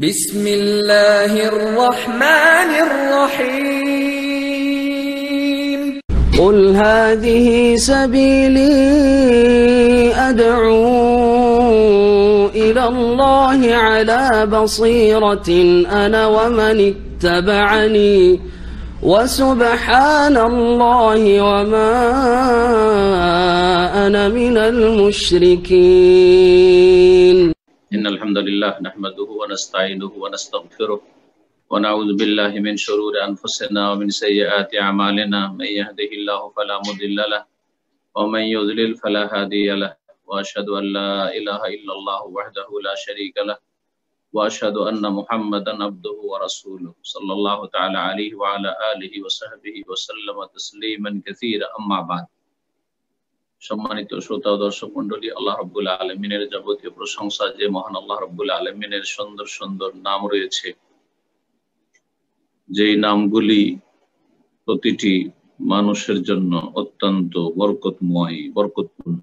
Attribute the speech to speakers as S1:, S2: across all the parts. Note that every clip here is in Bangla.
S1: بسم الله الرحمن الرحيم
S2: قل هذه سبيلي أدعو إلى الله على بصيرة أنا ومن اتبعني وسبحان الله وما أنا من المشركين.
S3: إن الحمد لله نحمده ونستعينه ونستغفره ونعوذ بالله من شرور أنفسنا ومن سيئات أعمالنا من يهده الله فلا مضل له ومن يضلل فلا هادي له وأشهد أن لا إله إلا الله وحده لا شريك له وأشهد أن محمدا عبده ورسوله صلى الله تعالى عليه وعلى آله وصحبه وسلم تسليما كثيرا أما بعد। সম্মানিত শ্রোতা ও দর্শক মণ্ডলী, আল্লাহ রাব্বুল আলামিনের যাবতীয় প্রশংসা, যে মহান আল্লাহ রাব্বুল আলামিনের সুন্দর সুন্দর নাম রয়েছে, যেই নামগুলি প্রতিটি মানুষের জন্য অত্যন্ত বরকতময়, বরকতপূর্ণ।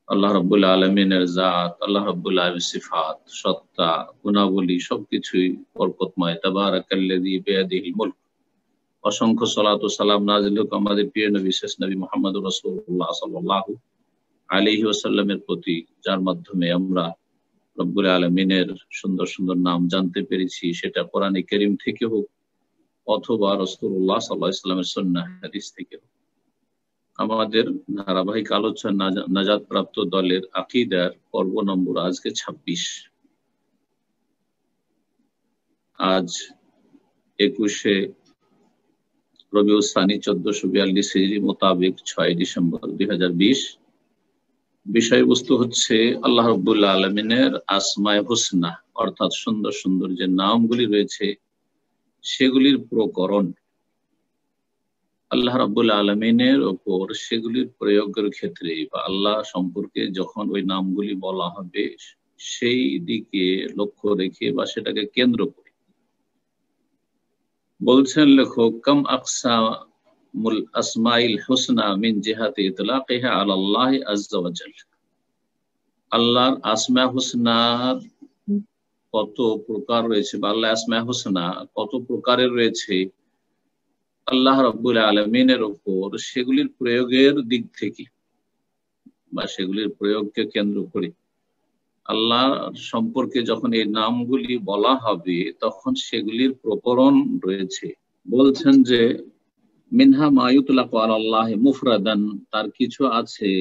S3: আল্লাহ রাব্বুল আলামিনের জাত, আল্লাহ রাব্বুল আলামিনের সিফাত, সত্তা, গুণাবলী সবকিছুই বরকতময়। তাবারাকাল্লাযী বিয়াদিহিল মুলক। অসংখ্য সালাত ও সালাম নাযিল হোক আমাদের প্রিয় নবী, শেষ নবী মুহাম্মদুর রাসূলুল্লাহ সাল্লাল্লাহু আলাইহি ওয়াসাল্লামের প্রতি, যার মাধ্যমে আমরা রব্বুল আলামিনের সুন্দর সুন্দর নাম জানতে পেরেছি, সেটা কোরআনে কারীম থেকে হোক অথবা রাসূলুল্লাহ সাল্লাল্লাহু আলাইহি ওয়াসাল্লামের সুন্নাহ হাদিস থেকে হোক। আমাদের ধারাবাহিক আলোচনা নাজাত প্রাপ্ত দলের আকীদার পর্ব নম্বর আজকে 26। আজ 21শে রবিউল সানি 1442 হিজরি মোতাবেক 6 ডিসেম্বর 2020। বিষয়বস্তু হচ্ছে আল্লাহ রাব্বুল আলামিনের আসমায়ে হুসনা, অর্থাৎ সুন্দর সুন্দর যে নামগুলি রয়েছে সেগুলির প্রকরণ। আল্লাহ রাব্বুল আলামিনের উপর সেগুলির প্রয়োগের ক্ষেত্রে বা আল্লাহ সম্পর্কে যখন ওই নামগুলি বলা হবে সেই দিকে লক্ষ্য রেখে বা সেটাকে কেন্দ্র করে বলছেন লেখক, কাম আকসামুল আসমাইল হুসনা মিন জিহাতি ইতলাকিহা আলাল্লাহি আযজা ওয়া জাল্লা। আল্লাহর আসমায়ে হুসনার কত প্রকার রয়েছে বা আল্লাহ আসমায়ে হুসনা কত প্রকারের রয়েছে, আল্লাহ রাব্বুল আলামিনের উপর সেগুলির প্রয়োগের দিক থেকে বা সেগুলির প্রয়োগকে কেন্দ্র করে আল্লাহ সম্পর্কে যখন এই নামগুলি বলা হবে তখন সেগুলির প্রকরণ রয়েছে। বলছেন যে মিনহা মা ইউতলাকু আলাল্লাহি মুফরাদান, তার কিছু আছে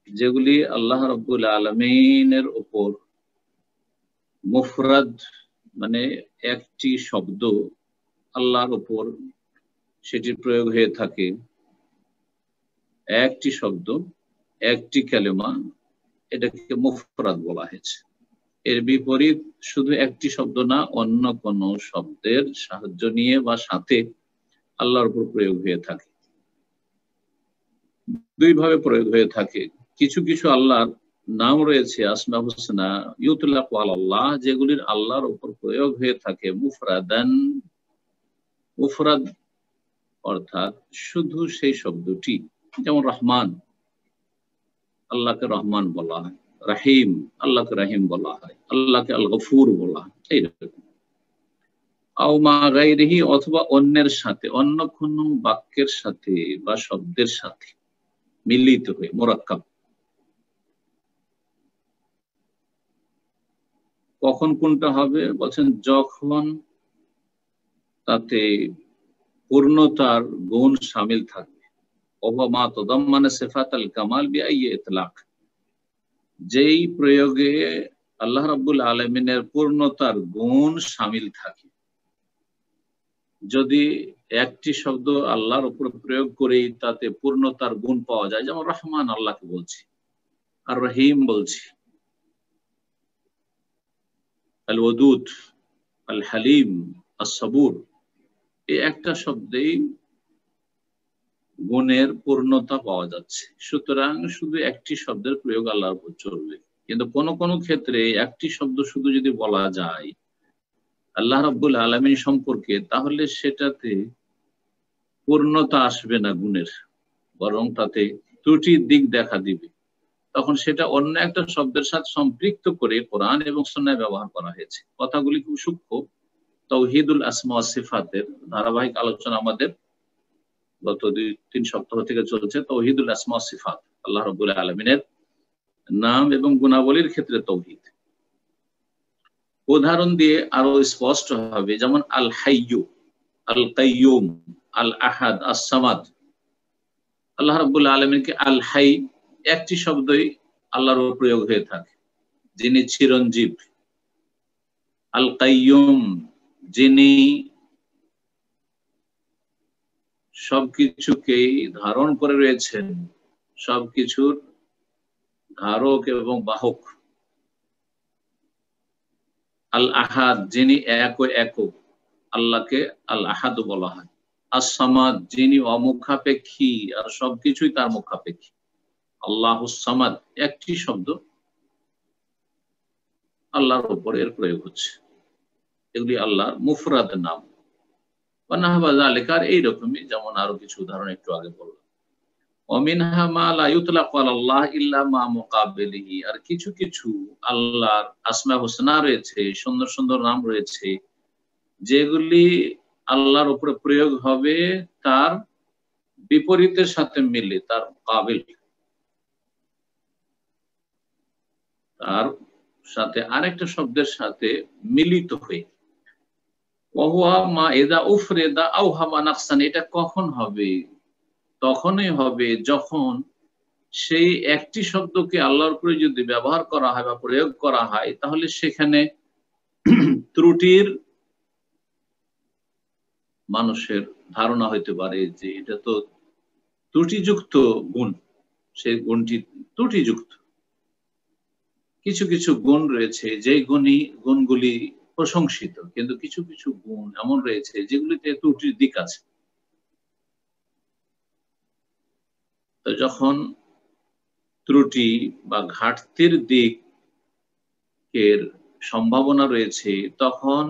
S3: যেগুলি আল্লাহ রাব্বুল আলামিনের উপর মুফরাদ, মানে একটি শব্দ আল্লাহর উপর সেটির প্রয়োগ হয়ে থাকে, একটি শব্দ, একটি কালেমা, এটাকে মুফরাদ বলা হয়েছে। এর বিপরীত শুধু একটি শব্দ না, অন্য কোন শব্দের সাহায্য নিয়ে বা সাথে আল্লাহর উপর প্রয়োগ হয়ে থাকে। দুই ভাবে প্রয়োগ হয়ে থাকে। কিছু কিছু আল্লাহর নাম রয়েছে আসমায়ে হুসনা ইউতলাকু আলাল্লাহ, যেগুলির আল্লাহর উপর প্রয়োগ হয়ে থাকে মুফরাদান, মুফরাদ অর্থাৎ শুধু সেই শব্দটি। যেমন রহমান, আল্লাহকে রহমান বলা হয়, রাহিম, আল্লাহকে রাহিম বলা হয়, আল্লাহকে আল গফুর বলা হয়, এইরকম। আও মা গায়রিহি, অথবা অন্যের সাথে, অন্য কোনো বাক্যের সাথে বা শব্দের সাথে মিলিত হয়ে, মুরাক্কাব। কখন কোনটা হবে বলছেন, যখন তাতে পূর্ণতার গুণ শামিল থাকবে। মা তাদাম্মানা সিফাতাল কামাল বিআইয়ি ইতলাক, যেই প্রয়োগে আল্লাহ রাব্বুল আলামিনের পূর্ণতার গুণ শামিল থাকে। যদি একটি শব্দ আল্লাহর উপর প্রয়োগ করেই তাতে পূর্ণতার গুণ পাওয়া যায়, যেমন রহমান আল্লাহকে বলছি, আর রহিম বলছি, আল ওয়াদুদ, আল হালিম, আস সাবুর, এই একটা শব্দেই গুণের পূর্ণতা পাওয়া যাচ্ছে। সুতরাং শুধু একটি শব্দের প্রয়োগ আল্লাহর উপর চলবে। কিন্তু কোন কোন ক্ষেত্রে একটি শব্দ শুধু যদি বলা যায় আল্লাহ রাব্বুল আলামিন সম্পর্কে, তাহলে সেটাতে পূর্ণতা আসবে না গুণের, বরং তাতে ত্রুটির দিক দেখা দিবে। তখন সেটা অন্য একটা শব্দের সাথে সম্পৃক্ত করে কোরআন এবং সুন্নাহয় ব্যবহার করা হয়েছে। কথাগুলি খুব সূক্ষ্ম। তাওহীদুল আসমা ওয়াস সিফাতের ধারাবাহিক আলোচনা আমাদের গত 2-3 সপ্তাহ থেকে চলছে। তাওহীদুল আসমা ওয়াস সিফাত, আল্লাহ রাব্বুল আলামিনের নাম এবং গুণাবলীর ক্ষেত্রে তাওহীদ। উদাহরণ দিয়ে আরো স্পষ্ট হবে, যেমন আল হাইয়্যু, আল কাইয়্যুম, আল আহাদ, আস সামাদ। আল্লাহ রাব্বুল আলামিনকে আল হাই একটি শব্দই আল্লাহর প্রয়োগ হয়ে থাকে, যিনি চিরঞ্জীব। আল কাইয়্যুম, যিনি সবকিছুকেই ধারণ করে রয়েছেন, সবকিছুর ধারক এবং বাহক। আল আহাদ, যিনি একক, আল্লাহকে আল আহাদ বলা হয়। আস-সামাদ, যিনি অমুখাপেক্ষী আর সবকিছুই তার মুখাপেক্ষী। আল্লাহুস সামাদ একটি শব্দ, আল্লাহর উপর এর প্রয়োগ হচ্ছে। এগুলি আল্লাহর মুফরাদ নাম। ওয়ানাহবা যালিকা, এইরকমই যেমন আরো কিছু উদাহরণ একটু আগে বললাম। ওয়ামিনহা মা লা ইউতলাকু আলাল্লাহ ইল্লা মা মুকাবিলিহি, আর কিছু কিছু আল্লাহর আসমায়ে হুসনা রয়েছে, সুন্দর সুন্দর নাম রয়েছে, যেগুলি আল্লাহর উপরে প্রয়োগ হবে তার বিপরীতের সাথে মিলে, তার কাবিল, তার সাথে আরেকটা শব্দের সাথে মিলিত হয়ে। ওয়াহুয়া মা ইযা উফরিদা আও হামা নাকসান, এটা কখন হবে? তখনই হবে যখন সেই একটি শব্দকে আল্লাহর উপরে যদি ব্যবহার করা হয় বা প্রয়োগ করা হয়, তাহলে সেখানে ত্রুটির মানুষের ধারণা হইতে পারে যে এটা তো ত্রুটিযুক্ত গুণ, সেই গুণটি ত্রুটিযুক্ত। কিছু কিছু গুণ রয়েছে যে গুণগুলি প্রশংসিত, কিন্তু কিছু কিছু গুণ এমন রয়েছে যেগুলিতে ত্রুটির দিক আছে। তো যখন ত্রুটি বা ঘাটতির দিকের সম্ভাবনা রয়েছে, তখন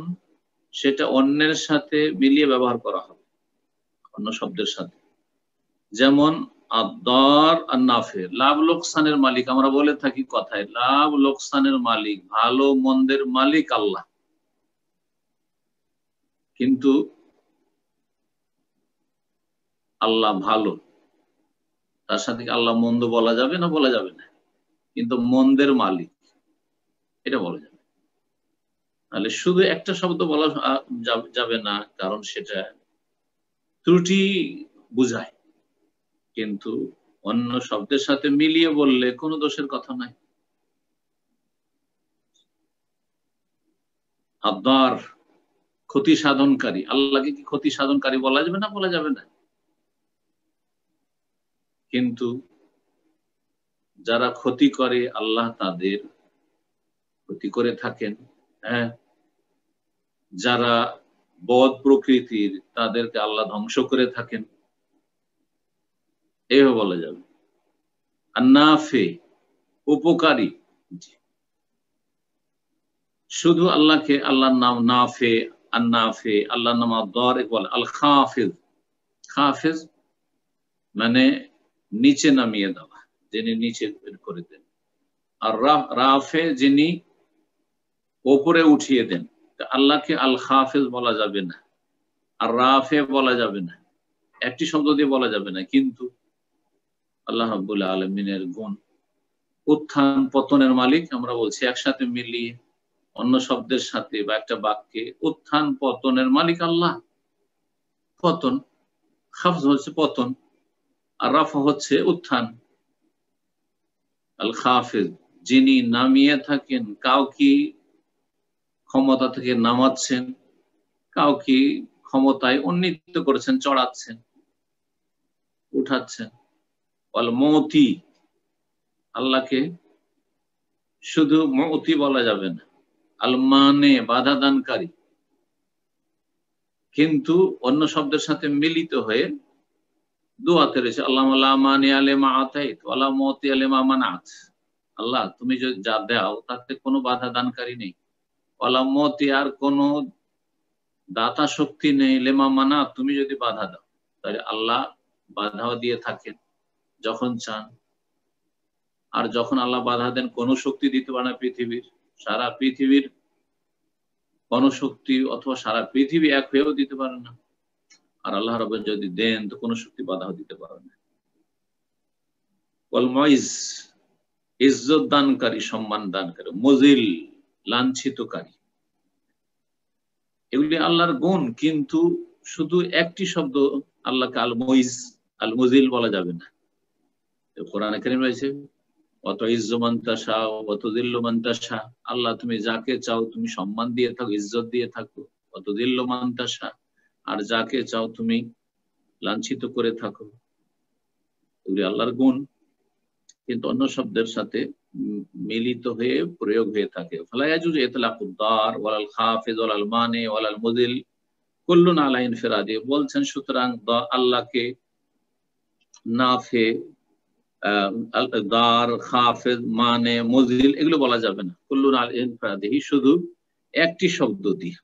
S3: সেটা অন্যের সাথে মিলিয়ে ব্যবহার করা হবে, অন্য শব্দের সাথে। যেমন আদ-দার আন-নাফি, লাভ লোকসানের মালিক। আমরা বলে থাকি কথায়, লাভ লোকসানের মালিক, ভালো মন্দের মালিক আল্লাহ। কিন্তু আল্লাহ ভালো, তার সাথে আল্লাহ মন্দ বলা যাবে না? বলা যাবে না। কিন্তু মন্দের মালিক এটা বলা যাবে। তাহলে শুধু একটা শব্দ বলা যাবে না, কারণ সেটা ত্রুটি বুঝায়। কিন্তু অন্য শব্দের সাথে মিলিয়ে বললে কোনো দোষের কথা নাই। আদ-দার, ক্ষতি সাধনকারী। আল্লাহকে কি ক্ষতি সাধনকারী বলা যাবে না? বলা যাবে না। কিন্তু যারা ক্ষতি করে আল্লাহ তাদের ক্ষতি করে থাকেন। হ্যাঁ, যারা বদ প্রকৃতির তাদেরকে আল্লাহ ধ্বংস করে থাকেন, এইভাবে বলা যাবে। আন-নাফি, উপকারী। শুধু আল্লাহকে আল্লাহর নাম নাফে, আন-নাফি, আল্লাহর নাম আদ-দার বলে। আল খাফিজ, খাফিজ মানে নিচে নামিয়ে দেওয়া, যিনি নিচে করে দেন। আর রাফে, যিনি ওপরে উঠিয়ে দেন। আল্লাহকে আল খাফিজ বলা যাবে না, আর রাফে বলা যাবে না, একটি শব্দ দিয়ে বলা যাবে না। কিন্তু আল্লাহ রাব্বুল আলামিনের গুণ, উত্থান পতনের মালিক, আমরা বলছি একসাথে মিলিয়ে অন্য শব্দের সাথে বা একটা বাক্যে, উত্থান পতনের মালিক আল্লাহ। পতন, খাফজ হচ্ছে পতন, আর রাফা হচ্ছে উত্থান। আল খাফিজ, যিনি নামিয়ে থাকেন, কাউকে ক্ষমতা থেকে নামাচ্ছেন, কাউকে ক্ষমতায় উন্নীত করেছেন, চড়াচ্ছেন, উঠাচ্ছেন। আল মতি, আল্লাহকে শুধু মতি বলা যাবে না। আল মানে, বাধা দানকারী। কিন্তু অন্য শব্দের সাথে মিলিত হয়ে দোয়াতে রয়েছে আল্লাহ লা মানিআ লিমা আতাইত ওয়া লা মুতিআ লিমা মানাত। আল্লাহ, তুমি যদি যা দাও তাতে কোনো বাধা দানকারী নেই। ওয়া লা মুতি, আর কোনো দাতা শক্তি নেই। লিমা মানাত, তুমি যদি বাধা দাও। তাহলে আল্লাহ বাধাও দিয়ে থাকেন যখন চান, আর যখন আল্লাহ বাধা দেন, কোনো শক্তি দিতে পারে না পৃথিবীর, সারা পৃথিবীর কোন শক্তি অথবা সারা পৃথিবী এক হয়েও দিতে পারে না। আর আল্লাহ রাব্বুল যদি দেন তো কোনো শক্তি বাধাও দিতে পারে না। ওয়াল মুইজ, ইজ্জত দানকারী, সম্মান দানকারী, মুজিল, লাঞ্ছিতকারী, এগুলি আল্লাহর গুণ। কিন্তু শুধু একটি শব্দ আল্লাহকে আল মুইজ, আল মুজিল বলা যাবে না। কোরআনে কারীম রয়েছে অত ইজ্জু মান তাশা ওয়া তুযিল্লু মান তাশা, আল্লাহ তুমি যাকে চাও তুমি সম্মান দিয়ে থাকো, ইজ্জত দিয়ে থাকো। ওয়া তুযিল্লু মান তাশা, আর যাকে চাও তুমি লাঞ্ছিত করে থাকো। এগুলি আল্লাহর গুণ, কিন্তু অন্য শব্দের সাথে মিলিত হয়ে প্রয়োগ হয়ে থাকে। ফালা ইয়াজুজু ইতলাকুদ দার ওয়ালাল খাফিজ ওয়ালাল মানি ওয়ালাল মুদিল কুল্লুন আলা ইনফিরাদি। বলছেন সুতরাং আল্লাহকে নাফে, দার, খাফিজ, মানে, মুজিল এগুলো বলা যাবে না। কুল্লুন আলা ইনফিরাদিহি, শুধু একটি শব্দ দিয়ে।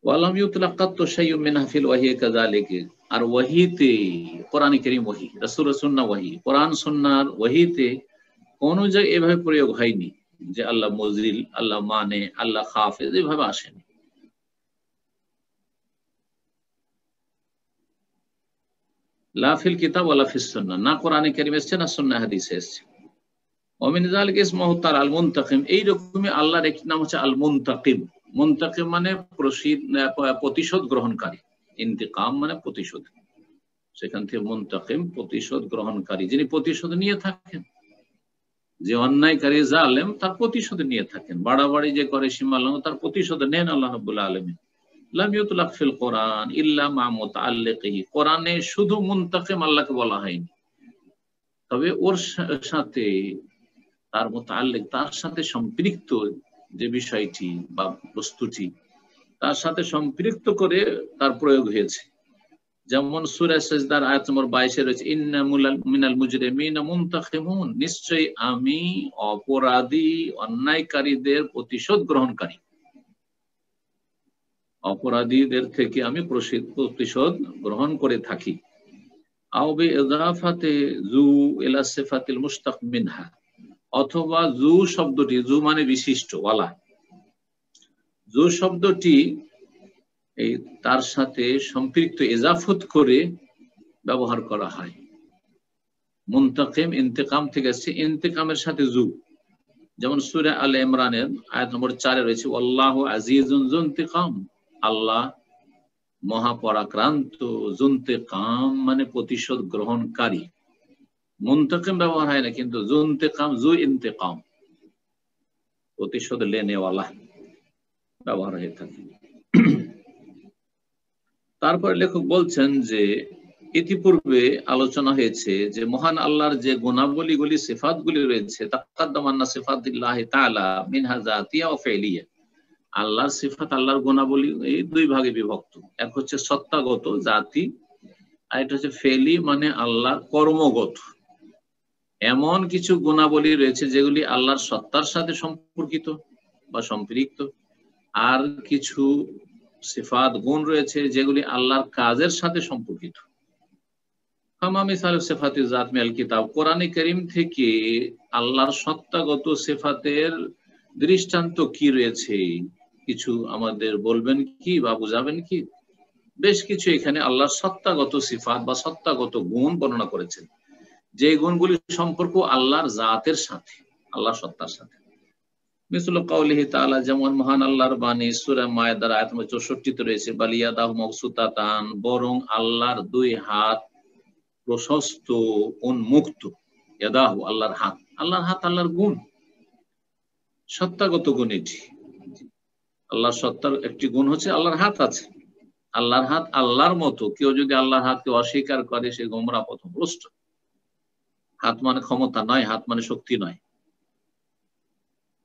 S3: ওয়ালাম ইউতলাকাত শাইউম মিনহা ফিল ওয়াহি কাযালিকা, আর ওয়াহিতে, কোরআনে কারীম ওয়াহি, রাসূল সুন্নাহ ওয়াহি, কোরআন সুন্নাহর ওয়াহিতে কোন জায়গায় এভাবে প্রয়োগ হয়নি যে আল্লাহ মুজিল, আল্লাহ মানে, আল্লাহ খাফিজ এভাবে আসেনি। লা ফিল কিতাব ওয়ালা ফিস সুন্নাহ, না কোরআনে কারীম এসেছে না সুন্নাহ হাদিসে এসেছে। ওয়া মিন যালিকা ইসমুহু তাআলা আল মুনতাকিম, এই রকমই আল্লাহর একটি নাম হচ্ছে আল মুনতাকিম। মুনতাকিম মানে প্রতিশোধ গ্রহণকারী, ইন্তিকাম মানে প্রতিশোধ, সেখান থেকে মুনতাকিম প্রতিশোধ গ্রহণকারী, যিনি প্রতিশোধ নিয়ে থাকেন। যে অন্যায়কারী জালেম তার প্রতিশোধ নিয়ে থাকেন, বাড়াবাড়ি যে করে সীমা লঙ্ঘন তার প্রতিশোধ নেন আল্লাহ রাব্বুল আলামিন। লাম ইউতলাক ফিল কোরআন ইল্লা মা মুতাআল্লিকিহি, কোরআনে শুধু মুনতাকিম আল্লাহকে বলা হয়নি, তবে ওর সাথে তার মুতাআল্লিক, তার সাথে সম্পৃক্ত যে বিষয়টি বা বস্তুটি, তার সাথে সম্পৃক্ত করে তার প্রয়োগ হয়েছে। যেমন সূরা সাজদার আয়াত নম্বর 22 রয়েছে ইন্না মিনাল মুজরিমিনা মুনতাকিমুন, নিশ্চয়ই আমি অপরাধী অন্যায়কারীদের প্রতিশোধ গ্রহণকারী, অপরাধীদের থেকে আমি প্রতিশোধ গ্রহণ করে থাকি। আও বিইদাফাতি যু ইলা সিফাতিল মুশতাক মিনহা, অথবা যু শব্দটি, যু মানে বিশিষ্ট, ওয়ালা, যু শব্দটি এই তার সাথে সম্পৃক্ত ইজাফত করে ব্যবহার করা হয়। মুনতাকিম ইন্তেকাম থেকে আসছে, ইন্তেকামের সাথে যু, যেমন সূরা আলে ইমরানের আয়াত নম্বর 4 রয়েছে আল্লাহু আজিজুন যুনতিকাম, আল্লাহ মহাপরাক্রান্ত, যুনতিকাম মানে প্রতিশোধ গ্রহণকারী। মুনতাকিম ব্যবহার হয় না, কিন্তু যুনতিকাম, যু ইন্তেকাম, প্রতিশোধ লেনেওয়ালা ব্যবহার হয়ে থাকে। তারপরে লেখক বলছেন যে ইতিপূর্বে আলোচনা হয়েছে যে মহান আল্লাহর যে গুণাবলীগুলি, সিফাতগুলি রয়েছে, তাকাদ্দামান্না সিফাতিল্লাহি তাআলা মিনহা যাতিয়া ওয়া ফাইলিয়া, আল্লাহর সিফাত, আল্লাহর গুণাবলী এই দুই ভাগে বিভক্ত। এক হচ্ছে সত্তাগত, জাতি, আর এটা হচ্ছে ফেলি মানে আল্লাহর কর্মগত। এমন কিছু গুণাবলী রয়েছে যেগুলি আল্লাহর সত্তার সাথে সম্পর্কিত বা সম্পৃক্ত, আর কিছু সিফাত, গুণ রয়েছে যেগুলি আল্লাহর কাজের সাথে সম্পর্কিত। কোরআনে কারীম থেকে আল্লাহর সত্তাগত সিফাতের দৃষ্টান্ত কি রয়েছে, কিছু আমাদের বলবেন কি বা বুঝাবেন কি? বেশ কিছু এখানে আল্লাহর সত্তাগত সিফাত বা সত্তাগত গুণ বর্ণনা করেছেন, যে গুণগুলি সম্পর্ক আল্লাহর জাতের সাথে, আল্লাহর সত্তার সাথে। মিসলু কাউলিহি তাআলা, যেমন মহান আল্লাহর বাণী সূরা মায়েদার আয়াত নম্বর 64 রয়েছে বালিয়াদাহু মাবসুতাতান, বরং আল্লাহর দুই হাত প্রশস্ত, উন্মুক্ত। ইয়াদাহু আল্লাহর হাত, আল্লাহর হাত আল্লাহর গুণ, সত্তাগত গুণ এটি। আল্লাহর সত্তার একটি গুণ হচ্ছে আল্লাহর হাত আছে। আল্লাহর হাত আল্লাহর মতো, কেউ যদি আল্লাহর হাতকে অস্বীকার করে সে গোমরা, পথভ্রষ্ট। হাত মানে ক্ষমতা নয়, হাত মানে শক্তি নয়।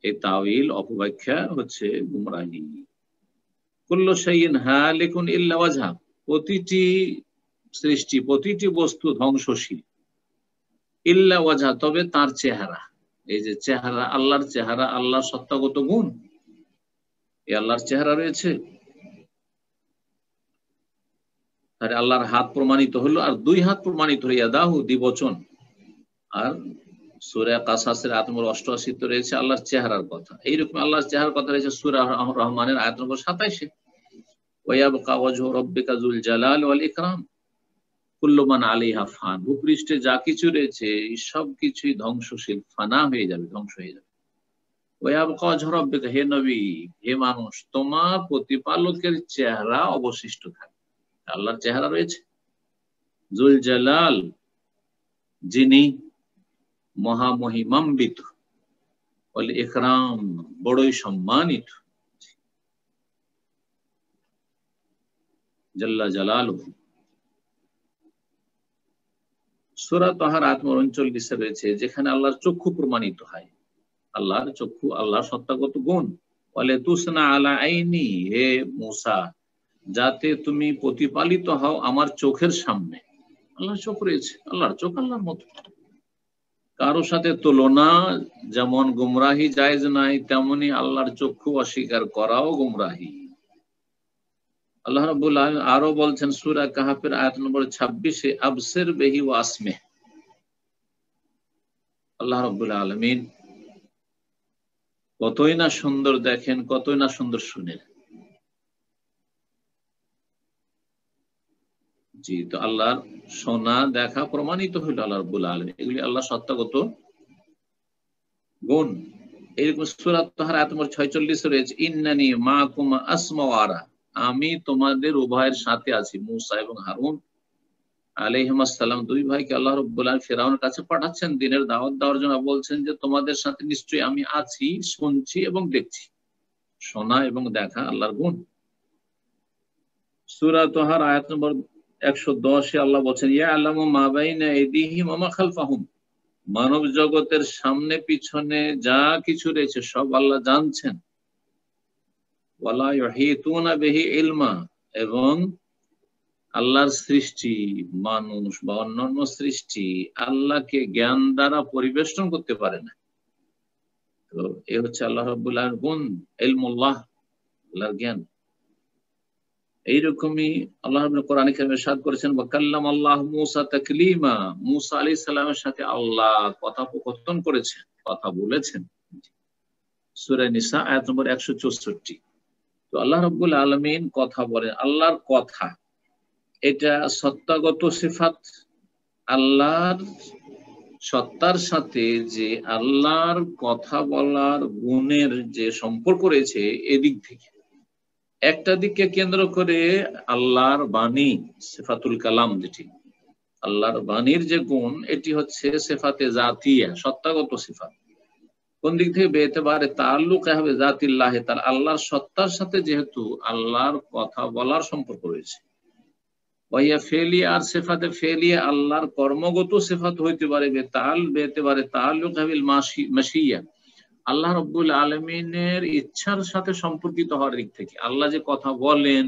S3: এই তাওয়িল, অপব্যাখ্যা হচ্ছে গুমরাহি। কুল্লু শাইইন হালিকুন ইল্লা ওয়াজহা, প্রতিটি সৃষ্টি, প্রতিটি বস্তু ধ্বংসশীল, ইল্লা ওয়াজহা তবে তার চেহারা। এই যে চেহারা, আল্লাহর চেহারা, আল্লাহর সত্তাগত গুণ, এই আল্লাহর চেহারা রয়েছে, তাহলে আল্লাহর হাত প্রমাণিত হলো। আর দুই হাত প্রমাণিত হলো, ইয়াদাহু দ্বিবচন, আর সূরা কাসাসের আয়াত নম্বর 88 তে রয়েছে আল্লাহর চেহারার কথা। এইরকম আল্লাহর চেহারার কথা রয়েছে সূরা রহমানের আয়াত নম্বর 27-এ, ওয়ায়াবকা ওয়াজহু রাব্বিকা যুল জালাল ওয়াল ইকরাম কুল্লু মান আলাইহা ফান। ভূপৃষ্ঠে যা কিছু রয়েছে সব কিছুই ধ্বংসশীল, ফানা হয়ে যাবে, ধ্বংস হয়ে যাবে। ওয়ায়াবকা ওয়াজহু রাব্বিকা, হে নবী, হে মানুষ, তোমার প্রতিপালকের চেহারা অবশিষ্ট থাকবে। আল্লাহর চেহারা রয়েছে। যুল জালাল, যিনি মহামহিমান্বিত, ওয়াল ইকরাম, বড়ই সম্মানিত, জাল্লা জালালুহু। সূরা তাহার আয়াত নম্বর 39 রয়েছে যেখানে আল্লাহর চক্ষু প্রমাণিত হয়। আল্লাহর চক্ষু, আল্লাহর সত্তাগত গুণ। ওয়ালে তুসনা আলা আইনি, হে মূসা, যাতে তুমি প্রতিপালিত হও আমার চোখের সামনে। আল্লাহর চোখ রয়েছে, আল্লাহর চোখ আল্লাহর মতো, কারো সাথে তুলনা। যেমন গুমরাহি জায়েজ নাই, তেমনি আল্লাহর চক্ষু অস্বীকার করাও গুমরাহি। আল্লাহ রাব্বুল আলামিন আরো বলছেন সূরা কাহফের আয়াত নম্বর 26-এ, আবসির বিহি ওয়া আসমিহ। আল্লাহ রাব্বুল আলামিন কতই না সুন্দর দেখেন, কতই না সুন্দর শুনেন। জি, তো আল্লাহর শোনা, দেখা প্রমাণিত হইল আল্লাহ রাব্বুল আলামিন, এগুলি আল্লাহ সত্তাগত গুণ। এরকম সূরা তাহার আয়াত নম্বর 46 রয়েছে, ইন্নানি মাকুম আসমা ওয়া আরা, আমি তোমাদের উভয়ের সাথে আছি। মূসা এবং হারুন আলাইহিস সালাম দুই ভাইকে আল্লাহ রাব্বুল আলামিন ফিরআউনের কাছে পাঠাচ্ছেন দিনের দাওয়াত দেওয়ার জন্য। বলছেন যে তোমাদের সাথে নিশ্চয়ই আমি আছি, শুনছি এবং দেখছি। শোনা এবং দেখা আল্লাহর গুণ। সূরা তাহার আয়াত নম্বর 110-এ আল্লাহ বলছেন, ইয়ালামু মা বাইনা আইদিহিম ওয়া মা খালফাহুম, মানব জগতের সামনে পিছনে যা কিছু রয়েছে সব আল্লাহ জানছেন। ওয়ালা ইউহিতুনা বিহি ইলমা, এবং আল্লাহর সৃষ্টি, মানুষ বা অন্যান্য সৃষ্টি আল্লাহকে জ্ঞান দ্বারা পরিবেষ্টন করতে পারে না। তো এ হচ্ছে আল্লাহ রাব্বুল আলামিনের গুণ, ইলমুল্লাহ, আল্লাহর জ্ঞান। এইরকমই আল্লাহ রাব্বুল কোরআনে কারিমে ইরশাদ করেছেন, ওয়া কাল্লামাল্লাহু মূসা তাকলিমা, মূসা আলাইহিস সালামের সাথে আল্লাহ কথোপকথন করেছেন, কথা বলেছেন। সূরা নিসা আয়াত নম্বর 164। তো আল্লাহ রাব্বুল আলামিন কথা বলেন। আল্লাহর কথা, এটা সত্তাগত সিফাত। আল্লাহর সত্তার সাথে যে আল্লাহর কথা বলার গুণের যে সম্পর্ক রয়েছে, এদিক থেকে একটা দিককে কেন্দ্র করে আল্লাহর বাণী, সিফাতুল কালাম, যেটি আল্লাহর বাণীর যে গুণ, এটি হচ্ছে সিফাতে জাতিয়া, সত্তাগত সিফাত। কোন দিক থেকে? বেএতেবারে তাআল্লুক হবে জাতিল্লাহ তাআলা, আল্লাহর সত্তার সাথে যেহেতু আল্লাহর কথা বলার সম্পর্ক রয়েছে। ওয়াইয়া ফেলিয়া, আর সিফাতে ফেলিয়া আল্লাহর কর্মগত সিফাত হইতে পারে বেএতেবারে তাআল্লুক হাবিল মাশিয়া, আল্লাহ রাব্বুল আলামিনের ইচ্ছার সাথে সম্পর্কিত হওয়ার দিক থেকে। আল্লাহ যে কথা বলেন,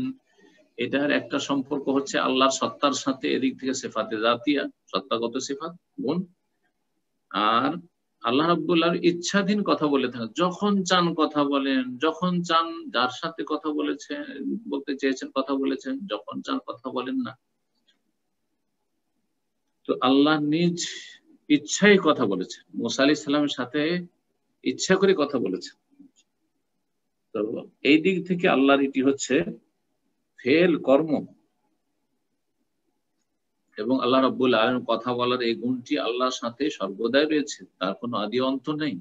S3: এটার একটা সম্পর্ক হচ্ছে আল্লাহর সত্তার সাথে, এদিক থেকে সিফাতে জাতিয়া, সত্তাগত সিফাত গুণ। আর আল্লাহ রাব্বুল আলামিন ইচ্ছাধীন কথা বলে থাকেন, যখন চান কথা বলেন, যখন চান যার সাথে কথা বলেছেন, বলতে চেয়েছেন কথা বলেছেন, যখন চান কথা বলেন না। তো আল্লাহ নিজ ইচ্ছায় কথা বলেছেন, মূসা আলাইহিস সালামের সাথে ইচ্ছা করে কথা বলেছেন। তো এই দিক থেকে আল্লাহর এটি হচ্ছে ফেল, কর্ম। এবং আল্লাহ রাব্বুল আলামিন কথা বলার এই গুণটি আল্লাহর সাথে সর্বদাই রয়েছে, তার কোনো আদি অন্ত নেই।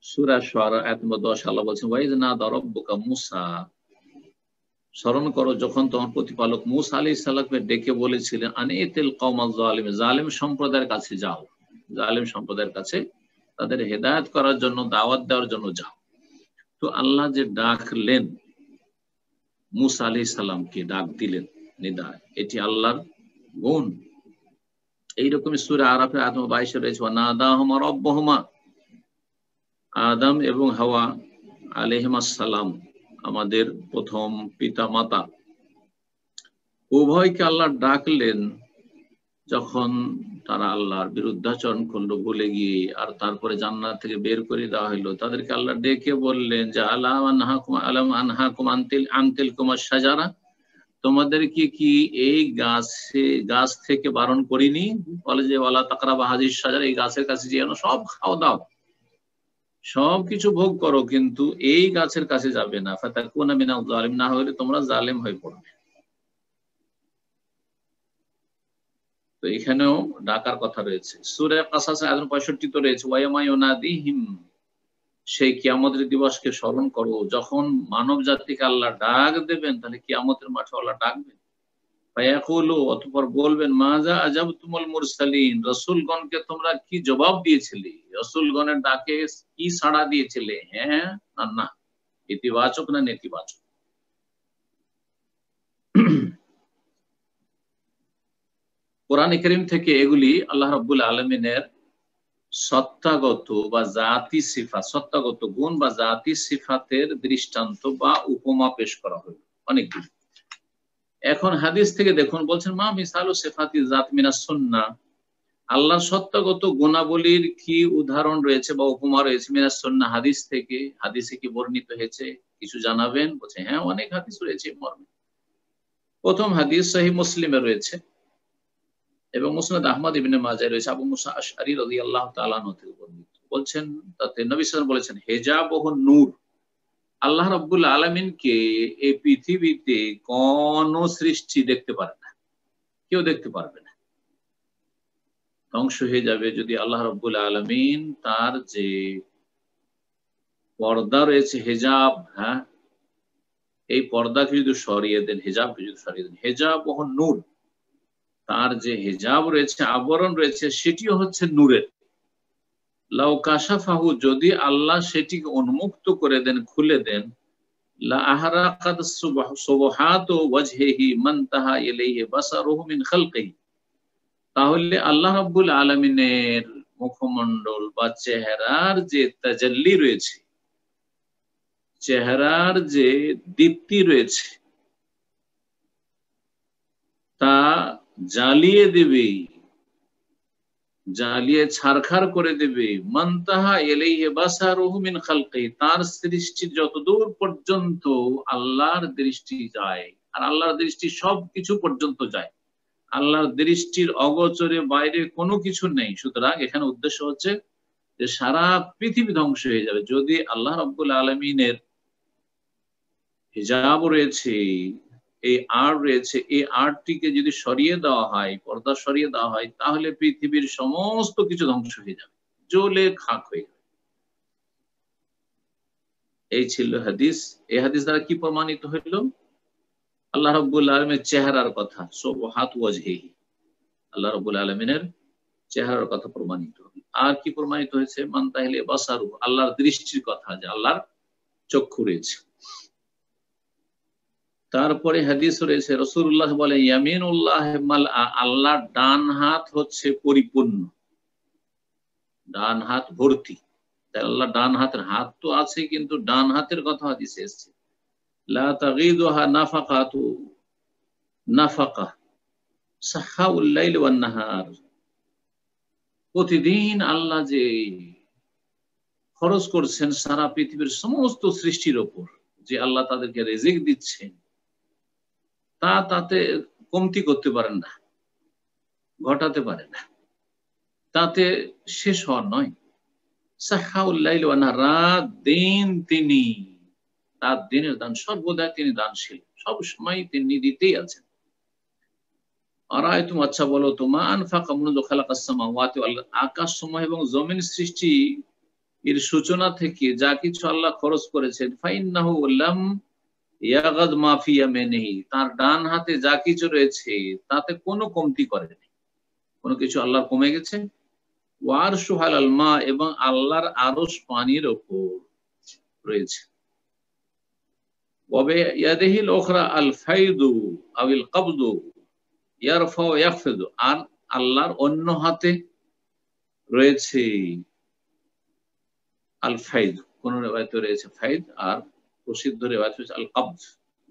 S3: সূরা শুআরা আয়াত নম্বর 10 আল্লাহ বলেছেন, ওয়াইজ নাদা রাব্বুকা মূসা, স্মরণ করো যখন তোমার প্রতিপালক মূসা আলাইহিস সালামকে ডেকে বলেছিলেন, আনিতিল কওমাজ জালিমিন, জালিম সম্প্রদায়ের কাছে যাও, জালিম সম্প্রদায়ের কাছে তাদের হেদায়েত করার জন্য, দাওয়াত দেওয়ার জন্য যাও। তো আল্লাহ যে ডাকলেন মূসা আলাইহিস সালামকে, ডাক দিলেন নিদায়, এটি আল্লাহর গুণ। এইরকমই সূরা আরাফের আয়াত নম্বর 22 রয়েছে, ওয়া নাদাহুমা রাব্বুহুমা, আদম এবং হাওয়া আলাইহিস সালাম, আমাদের প্রথম পিতা মাতা, উভয়কে আল্লাহ ডাকলেন যখন তারা আল্লাহর বিরুদ্ধাচরণ করলো ভুলে গিয়ে, আর তারপরে জান্নাত থেকে বের করে দেওয়া হলো। তাদেরকে আল্লাহ ডেকে বললেন যে আলাম আনহাকুম আনতিলকুমা শাজারা, তোমাদেরকে কি এই গাছ থেকে বারণ করিনি? বলে যে ওয়ালা তাকরাবা হাজির সাজার, এই গাছের কাছে যেও না, সব খাও দাও, সব কিছু ভোগ করো, কিন্তু এই গাছের কাছে যাবে না, ফাতাকুনা মিনাল জালিম, না হলে তোমরা জালেম হয়ে পড়বে। তো এখানেও ডাকার কথা রয়েছে। সূরা কাসাস আয়াত 65 তো রয়েছে, ওয়ায়ামা ইউনাদিহিম, সেই কিয়ামতের দিবসকে স্মরণ করো যখন মানব জাতিকে আল্লাহ ডাক দেবেন, তাহলে কিয়ামতের মাঠে আল্লাহ ডাকবেন। ফায়াকুলু, অতঃপর বলবেন, মাযা আজাবতুমুল মুরসালিন, রাসূলগণকে তোমরা কি জবাব দিয়েছিলে, রাসূলগণের ডাকে কি সাড়া দিয়েছিলে, হ্যাঁ না না, ইতিবাচক না নেতিবাচক। কোরআন কারীম থেকে এগুলি আল্লাহ রাব্বুল আলামিনের সত্তাগত বা জাতি সিফাত, সত্তাগত গুণ বা জাতি সিফাতের দৃষ্টান্ত বা উপমা পেশ করা হলো অনেকগুলি। এখন হাদিস থেকে দেখুন, বলছেন মা মিসালু সিফাতি জাত মিনাস সুন্নাহ, আল্লাহর সত্তাগত গুণাবলীর কি উদাহরণ রয়েছে বা উপমা রয়েছে মিনাস সুন্নাহ, হাদিস থেকে, হাদিসে কি বর্ণিত হয়েছে কিছু জানাবেন? বলছে হ্যাঁ, অনেক হাদিস রয়েছে মর্মে। প্রথম হাদিস সহিহ মুসলিমে রয়েছে এবং মুসনাদ আহমদ ইবনে মাজাহ রয়েছে, আবু মুসা আশআরী রাদিয়াল্লাহু তাআলা আনহু থেকে বর্ণিত। বলছেন, তাতে নবী সাল্লাল্লাহু আলাইহি ওয়াসাল্লাম বলেছেন, হিজাবুহু নূর, আল্লাহ রাব্বুল আলামিনকে এই পৃথিবীতে কোন সৃষ্টি দেখতে পারে না, কেউ দেখতে পারবে না, ধ্বংস হয়ে যাবে যদি আল্লাহ রাব্বুল আলামিন তার যে পর্দা রয়েছে, হিজাব, হ্যাঁ, এই পর্দাকে যদি সরিয়ে দেন, হিজাবকে যদি সরিয়ে দেন, হিজাবুহু নূর, তার যে হিজাব রয়েছে, আবরণ রয়েছে, সেটিও হচ্ছে নূরের। লাউ কাশাফাহু, যদি আল্লাহ সেটিকে উন্মুক্ত করে দেন, খুলে দেন, লা আহরাকাত সুবহাতু ওয়াজহিহি মান তাহা ইলাইহি বাসারুহু মিন খালকিহি, তাহলে আল্লাহ রাব্বুল আলামিনের মুখমণ্ডল বা চেহারার যে তাজাল্লি রয়েছে, চেহারার যে দীপ্তি রয়েছে, তা জ্বালিয়ে দেবে, জ্বালিয়ে ছারখার করে দেবে, মান তাহা ইলাইহি বাসারুহু মিন খালকিহি, তার সৃষ্টি যতদূর পর্যন্ত আল্লাহর দৃষ্টি যায়, আর আল্লাহর দৃষ্টি সবকিছু পর্যন্ত যায়, আল্লাহর দৃষ্টির অগোচরে বাইরে কোনো কিছু নেই। সুতরাং এখানে উদ্দেশ্য হচ্ছে যে সারা পৃথিবী ধ্বংস হয়ে যাবে যদি আল্লাহ রাব্বুল আলামিনের হিজাব রয়েছে, এই আড় রয়েছে, এই আড়টিকে যদি সরিয়ে দেওয়া হয়, পর্দা সরিয়ে দেওয়া হয়, তাহলে পৃথিবীর সমস্ত কিছু ধ্বংস হয়ে যাবে, জ্বলে খাক হয়ে যাবে। এই ছিল হাদিস। এই হাদিস দ্বারা কি প্রমাণিত হইল? আল্লাহ রাব্বুল আলামিনের চেহারার কথা, সুবহাত ওয়াজহিহি, আল্লাহ রাব্বুল আলামিনের চেহারার কথা প্রমাণিত হল। আর কি প্রমাণিত হয়েছে? মান তাহলে বাসারু, আল্লাহর দৃষ্টির কথা, যে আল্লাহর চক্ষু রয়েছে। তারপরে হাদিস রয়েছে, রাসূলুল্লাহ বলেন, ইয়ামিনুল্লাহ মালআ, আল্লাহর ডান হাত হচ্ছে পরিপূর্ণ, ডান হাত ভর্তি। আল্লাহ ডান হাতের, হাত তো আছে কিন্তু ডান হাতের কথা হাদিসে এসেছে, লা তাগীদুহা নাফাকাতু নাফাকা সাহাউল লাইল ওয়ান নাহার, প্রতিদিন আল্লাহ যে খরচ করছেন সারা পৃথিবীর সমস্ত সৃষ্টির ওপর, যে আল্লাহ তাদেরকে রিজিক দিচ্ছেন, তা তাতে কমতি করতে পারেন না, ঘটাতে পারে না, তাতে শেষ হওয়ার নয়। সাহাউল লাইল ওয়ান নাহার, রাত দিন তিনি, রাত দিনের দান, সর্বদা তিনি দানশীল, সব সময় তিনি দিতেই আছেন। আরায়তুম, আচ্ছা বলো তো, মা আনফাকা মুনযু খালাকাস সামাওয়াতি ওয়াল আরদ, আকাশ সমূহ এবং জমিন সৃষ্টি এর সূচনা থেকে যা কিছু আল্লাহ খরচ করেছেন, ফাইন্নাহু লাম ইয়াগাদ মা ফি ইয়ামিনিহি, তার ডান হাতে যা কিছু রয়েছে তাতে কোনো কমতি করেনি, কোনো কিছু আল্লাহর কমে গেছে। ওয়া আরশু আলাল মা, এবং আল্লাহর আরশ পানির উপর রয়েছে। ওয়া বিয়াদিহিল উখরা আল ফাইদু আবিল কবদু ইয়ারফা ওয়া ইয়াখফিদু, আর আল্লাহর অন্য হাতে রয়েছে আল ফাইদ, কোন রিওয়ায়াতে রয়েছে ফাইদ, আর প্রসিদ্ধ রিওয়ায়াত হচ্ছে আল কবজ,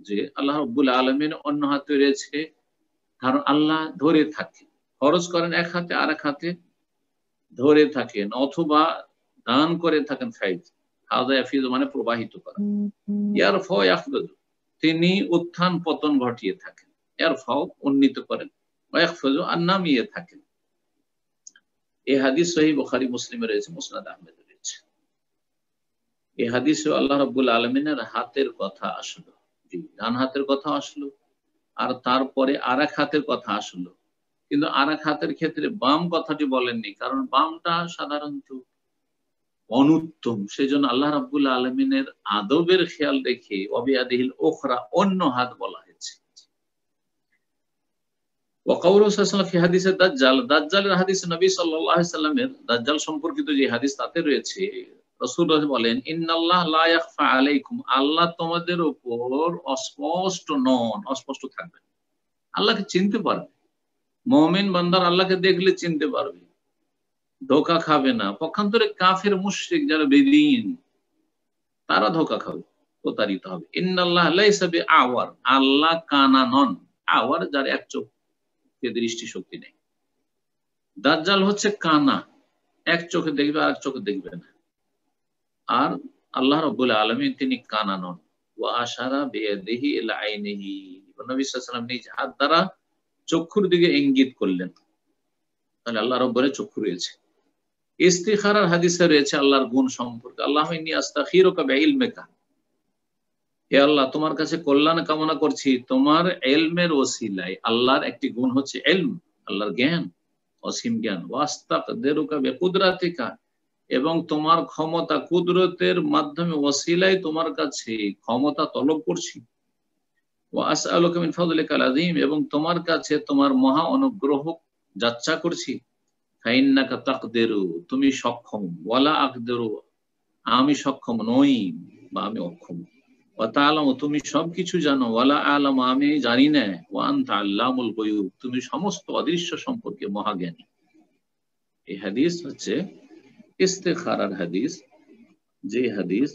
S3: যে আল্লাহ রাব্বুল আলামিন অন্য হাতে রয়েছে, কারণ আল্লাহ ধরে থাকে, খরচ করেন এক হাতে, আর এক হাতে ধরে থাকেন, অথবা দান করে থাকেন। ফাইদ, হাযা ইয়াফিদু মানে প্রবাহিত করা, ইয়ারফা ওয়া ইয়াখফিদু তিনি উত্থান পতন ঘটিয়ে থাকেন, ইয়ারফাউ উন্নীত করেন, ওয়ায়াখফিজু আর নামিয়ে থাকেন। এই হাদিস সহিহ বুখারী মুসলিমে রয়েছে, মুসনাদ আহমেদে রয়েছে। এই হাদিসে আল্লাহ রাব্বুল আলামিনের হাতের কথা আসলো, ডান হাতের কথা আসলো, আর তারপরে আরেক হাতের কথা আসলো, কিন্তু আরেক হাতের ক্ষেত্রে বাম কথাটি বলেননি, কারণ বামটা সাধারণত অনুত্তম। সেই জন্য আল্লাহ রাব্বুল আলামিনের আদবের খেয়াল রেখে ওয়াবিয়াদিহিল উখরা অন্য হাত বলা হয়েছে। দাজ্জালের হাদিসে নবী সাল্লাল্লাহু আলাইহি সাল্লামের দাজ্জাল সম্পর্কিত যে হাদিস তাতে রয়েছে, রাসূলুল্লাহ বলেন, ইন্নাল্লাহ লা ইয়াখফা আলাইকুম, আল্লাহ তোমাদের উপর অস্পষ্ট নন, অস্পষ্ট থাকবেন। আল্লাহকে চিনতে পারবে, মুমিন বান্দার আল্লাহকে দেখলে চিনতে পারবে, ধোঁকা খাবে না। পক্ষান্তরে কাফের মুশরিক যারা বেদিন, তারা ধোঁকা খাবে, প্রতারিত হবে। ইন্নাল্লাহ লাইসা বিআওয়ার, আল্লাহ কানা নন। আওয়ার যার এক চোখে দৃষ্টি শক্তি নেই। দাজ্জাল হচ্ছে কানা, এক চোখে দেখবে আর এক চোখে দেখবে না। আর আল্লাহ রাব্বুল আলামিন তিনি কানা নন। ওয়া আশারা বিয়াদিহি ইলা আইনিহি, নবী সাল্লাল্লাহু আলাইহি ওয়াসাল্লাম নিজ হাত দ্বারা চক্ষুর দিকে ইঙ্গিত করলেন, তাহলে আল্লাহ রাব্বুলের চক্ষু রয়েছে। ইস্তিখারার হাদিসে রয়েছে আল্লাহর গুণ সম্পর্কে, আল্লাহুম্মা ইন্নী আস্তাখিরুকা বিইলমিকা, হে আল্লাহ তোমার কাছে কল্যাণ কামনা করছি তোমার ইলমের ওসিলায়। আল্লাহর একটি গুণ হচ্ছে ইলম, আল্লাহর জ্ঞান, অসীম জ্ঞান। ওয়াস্তাকদিরুকা বিকুদরাতিকা, এবং তোমার ক্ষমতা কুদরতের মাধ্যমে ওসিলায় তোমার কাছে ক্ষমতা তলব করছি। ওয়া আসআলুকা মিন ফাদলিকাল আযীম, এবং তোমার কাছে তোমার মহা অনুগ্রহ যাচ্ছা করছি। ফাইন্নাকা তাকদিরু, তুমি সক্ষম, ওয়ালা আকদিরু, আমি সক্ষম নই বা আমি অক্ষম। ওয়া তাআলামু, তুমি সবকিছু জানো, ওয়ালা আ'লামু, আমি জানি না। ওয়া আনতা আল্লামুল গুয়ুব, তুমি সমস্ত অদৃশ্য সম্পর্কে মহাজ্ঞানী। এই হাদিস হচ্ছে ইস্তিখারার হাদিস, যে হাদিস